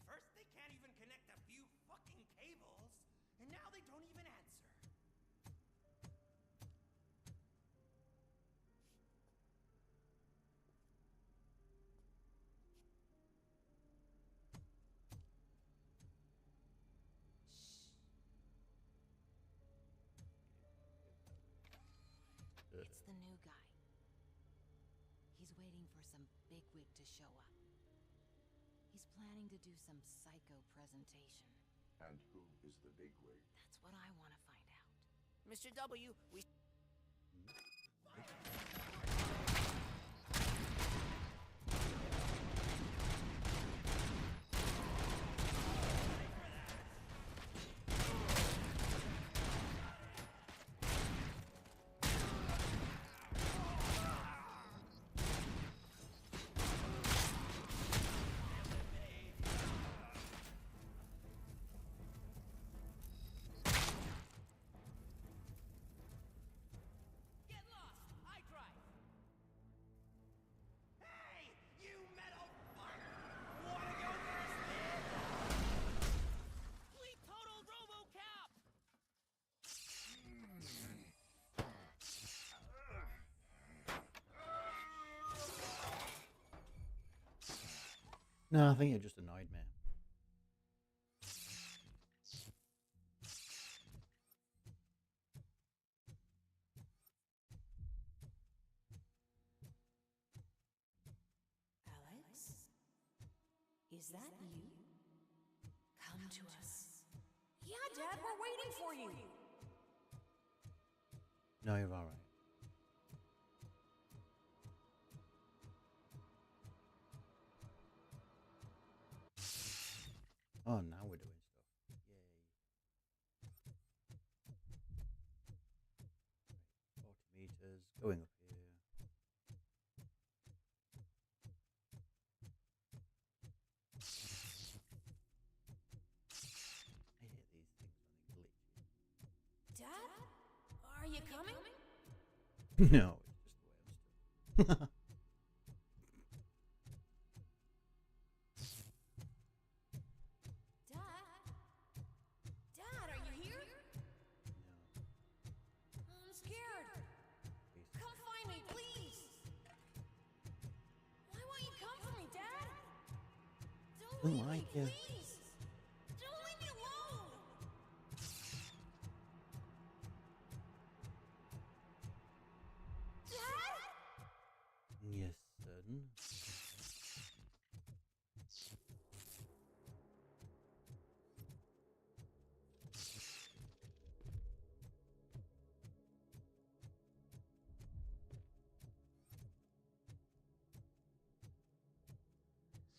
Speaker 7: First, they can't even connect a few fucking cables, and now they don't even answer.
Speaker 5: It's the new guy. He's waiting for some bigwig to show up. He's planning to do some psycho presentation.
Speaker 2: And who is the bigwig?
Speaker 5: That's what I want to find out.
Speaker 22: Mr. W, we...
Speaker 1: No, I think it just annoyed me.
Speaker 21: Alex? Is that you? Come to us.
Speaker 8: Yeah, Dad, we're waiting for you.
Speaker 1: No, you're alright. Oh, now we're doing stuff. Yay. 40 meters, going up here. I hate these things when they glitch.
Speaker 8: Dad? Are you coming?
Speaker 1: No, it's just the way I'm stood.
Speaker 8: Dad, are you here? I'm scared. Come find me, please. Why won't you come for me, Dad? Don't leave me, please. Don't leave me alone. Dad?
Speaker 1: Yes, son.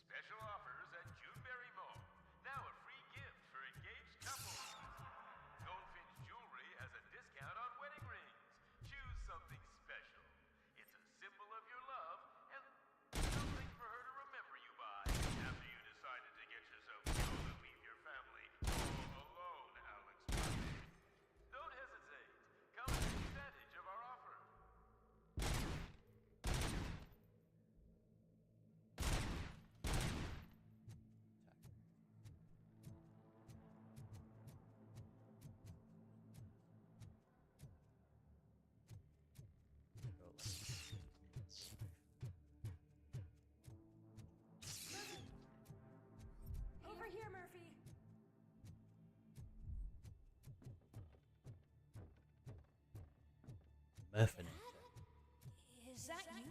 Speaker 16: Special offers at Juneberry Mall. Now a free gift for engaged couples. Goldfinch Jewelry has a discount on wedding rings. Choose something special. It's a symbol of your love and something for her to remember you by after you decided to get yourself killed and leave your family all alone, Alex. Don't hesitate. Come and take advantage of our offer.
Speaker 8: Over here, Murphy.
Speaker 1: Muffin.
Speaker 8: Is that you?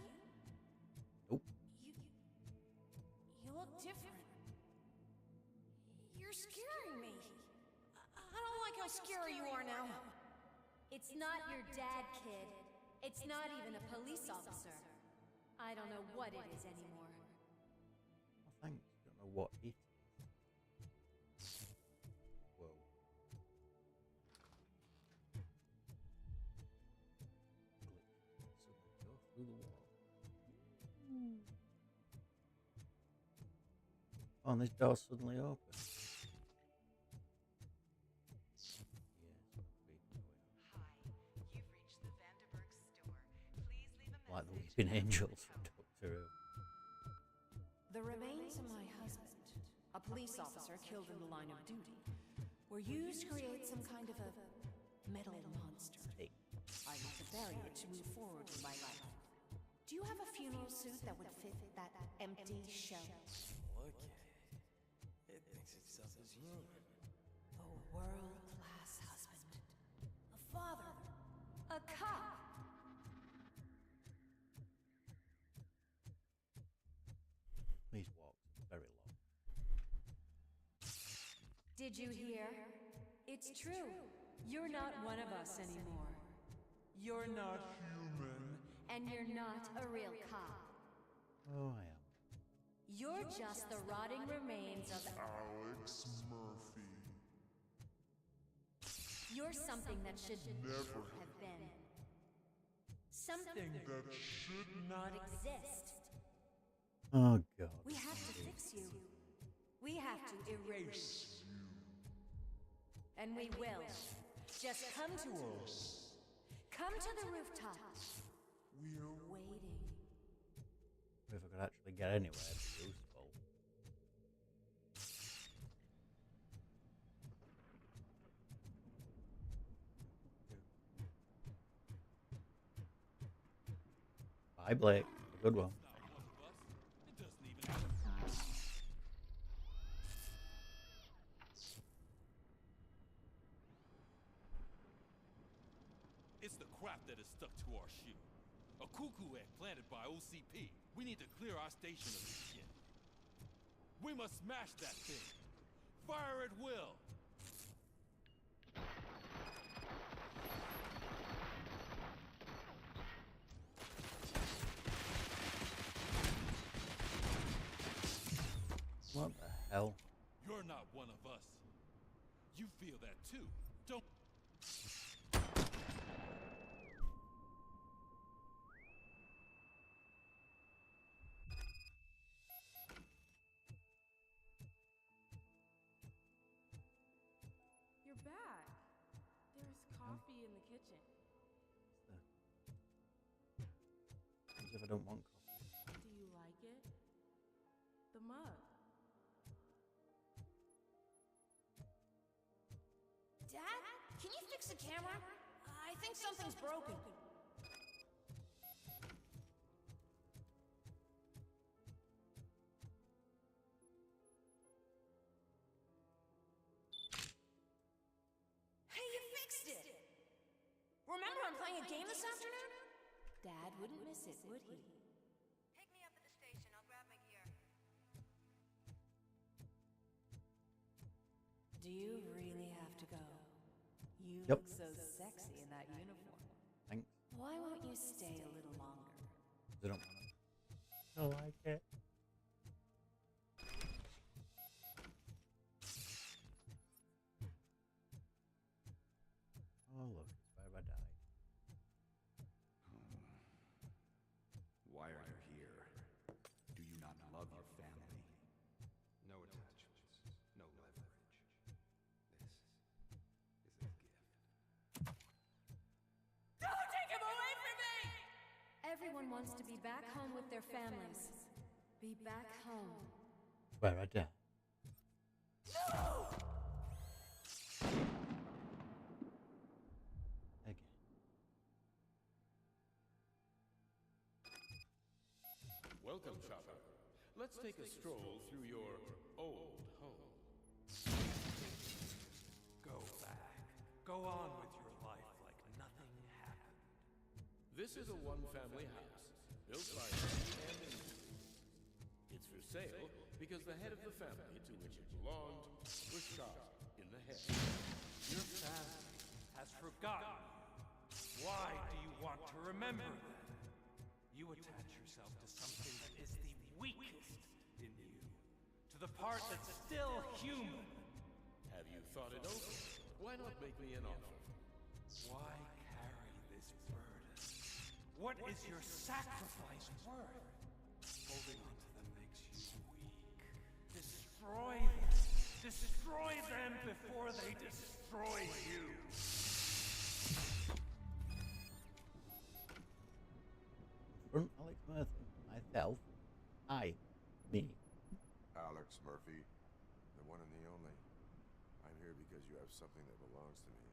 Speaker 1: Nope.
Speaker 8: You look different. You're scaring me. I don't like how scary you are now.
Speaker 18: It's not your dad, kid. It's not even a police officer. I don't know what it is anymore.
Speaker 1: I think don't know what it is. Whoa. Suddenly go through the wall. Oh, and this door's suddenly open. Like the weeping angels from Doctor Who.
Speaker 21: The remains of my husband, a police officer killed in the line of duty, were used to create some kind of a metal monster. I had to bury it to move forward in my life. Do you have a funeral suit that would fit that empty shell?
Speaker 10: Look at it. It thinks itself as human.
Speaker 21: A world-class husband. A father. A cop.
Speaker 1: These walks are very long.
Speaker 18: Did you hear? It's true. You're not one of us anymore. You're not human. And you're not a real cop.
Speaker 1: Oh, I am.
Speaker 18: You're just the rotting remains of
Speaker 19: Alex Murphy.
Speaker 18: You're something that should
Speaker 19: Never
Speaker 18: have been. Something
Speaker 19: that should
Speaker 18: not exist.
Speaker 1: Oh, God.
Speaker 18: We have to fix you. We have to erase
Speaker 19: you.
Speaker 18: And we will. Just come to us. Come to the rooftop.
Speaker 19: We're
Speaker 18: waiting.
Speaker 1: If I could actually get anywhere, it'd be useful. Bye, Blake. A good one.
Speaker 4: crap that is stuck to our shoe. A cuckoo egg planted by OCP. We need to clear our station of this shit. We must smash that thing. Fire at will.
Speaker 1: What the hell?
Speaker 4: You're not one of us. You feel that too, don't?
Speaker 9: You're back. There's coffee in the kitchen.
Speaker 1: As if I don't want coffee.
Speaker 9: Do you like it? The mug.
Speaker 21: Dad, can you fix the camera? I think something's broken. Hey, you fixed it! Remember I'm playing a game this afternoon? Dad wouldn't miss it, would he?
Speaker 14: Pick me up at the station. I'll grab my gear.
Speaker 21: Do you really have to go? You
Speaker 1: Yep.
Speaker 21: look so sexy in that uniform.
Speaker 1: Thanks.
Speaker 21: Why won't you stay a little longer?
Speaker 1: They don't want to. I like it. Oh look, it's where I died.
Speaker 17: Why are you here? Do you not love your family? No attachments, no leverage. This is a gift.
Speaker 21: Don't take him away from me! Everyone wants to be back home with their families. Be back home.
Speaker 1: Where I died.
Speaker 21: No!
Speaker 1: Again.
Speaker 23: Welcome, Chopper. Let's take a stroll through your old home.
Speaker 17: Go back. Go on with your life like nothing happened.
Speaker 23: This is a one-family house, built by me and Nelly. It's for sale because the head of the family to which it belonged was shot in the head.
Speaker 17: Your family has forgotten you. Why do you want to remember them? You attach yourself to something that is the weakest in you. To the part that's still human.
Speaker 23: Have you thought it over? Why not make me an offer?
Speaker 17: Why carry this burden? What is your sacrifice worth? Holding on to them makes you weak. Destroy them. Destroy them before they destroy you.
Speaker 1: Front Alex Murphy, myself, me.
Speaker 2: Alex Murphy, the one and the only. I'm here because you have something that belongs to me.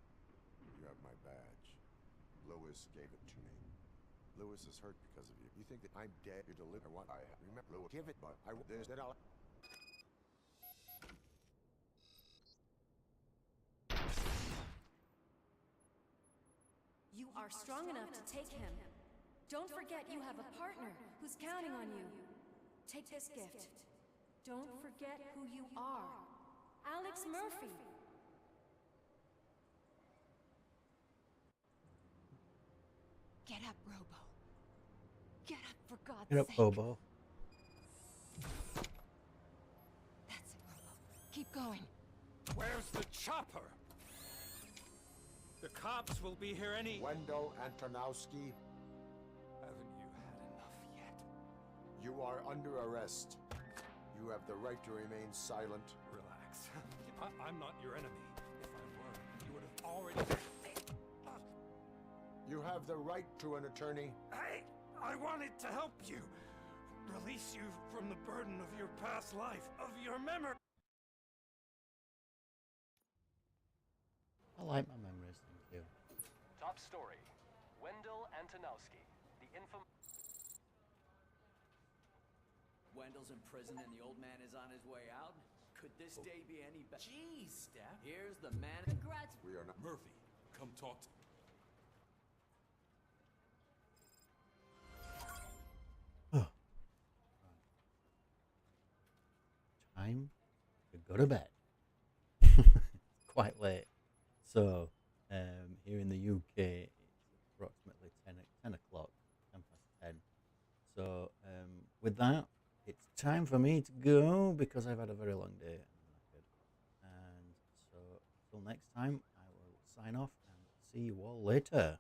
Speaker 2: You have my badge. Lewis gave it to me. Lewis is hurt because of you. You think that I'm dead? You deliver what I have. Remember, Lewis, give it, but I will. Then I'll.
Speaker 21: You are strong enough to take him. Don't forget you have a partner who's counting on you. Take this gift. Don't forget who you are. Alex Murphy.
Speaker 5: Get up, Robo. Get up, for God's
Speaker 1: Get up,
Speaker 5: sake.
Speaker 1: Bobo.
Speaker 5: That's it, Robo. Keep going.
Speaker 17: Where's the chopper? The cops will be here any...
Speaker 2: Wendell Antonowski,
Speaker 17: Haven't you had enough yet?
Speaker 2: you are under arrest. You have the right to remain silent.
Speaker 17: Relax. I'm not your enemy. If I were, you would have already...
Speaker 2: You have the right to an attorney.
Speaker 17: I wanted to help you. Release you from the burden of your past life, of your memory.
Speaker 1: I like my memories, thank you.
Speaker 24: Top story. Wendell Antonowski, the
Speaker 3: Wendell's in prison and the old man is on his way out. Could this day be any better?
Speaker 12: Jeez, Steph.
Speaker 3: Here's the man.
Speaker 5: Congrats.
Speaker 2: We are not.
Speaker 4: Murphy, come talk to me.
Speaker 1: go to bed. Quite late. So, here in the UK, it's approximately 10 o'clock, 10 past 10. So, with that, it's time for me to go because I've had a very long day and I'm knackered. And so, until next time, I will sign off and see you all later.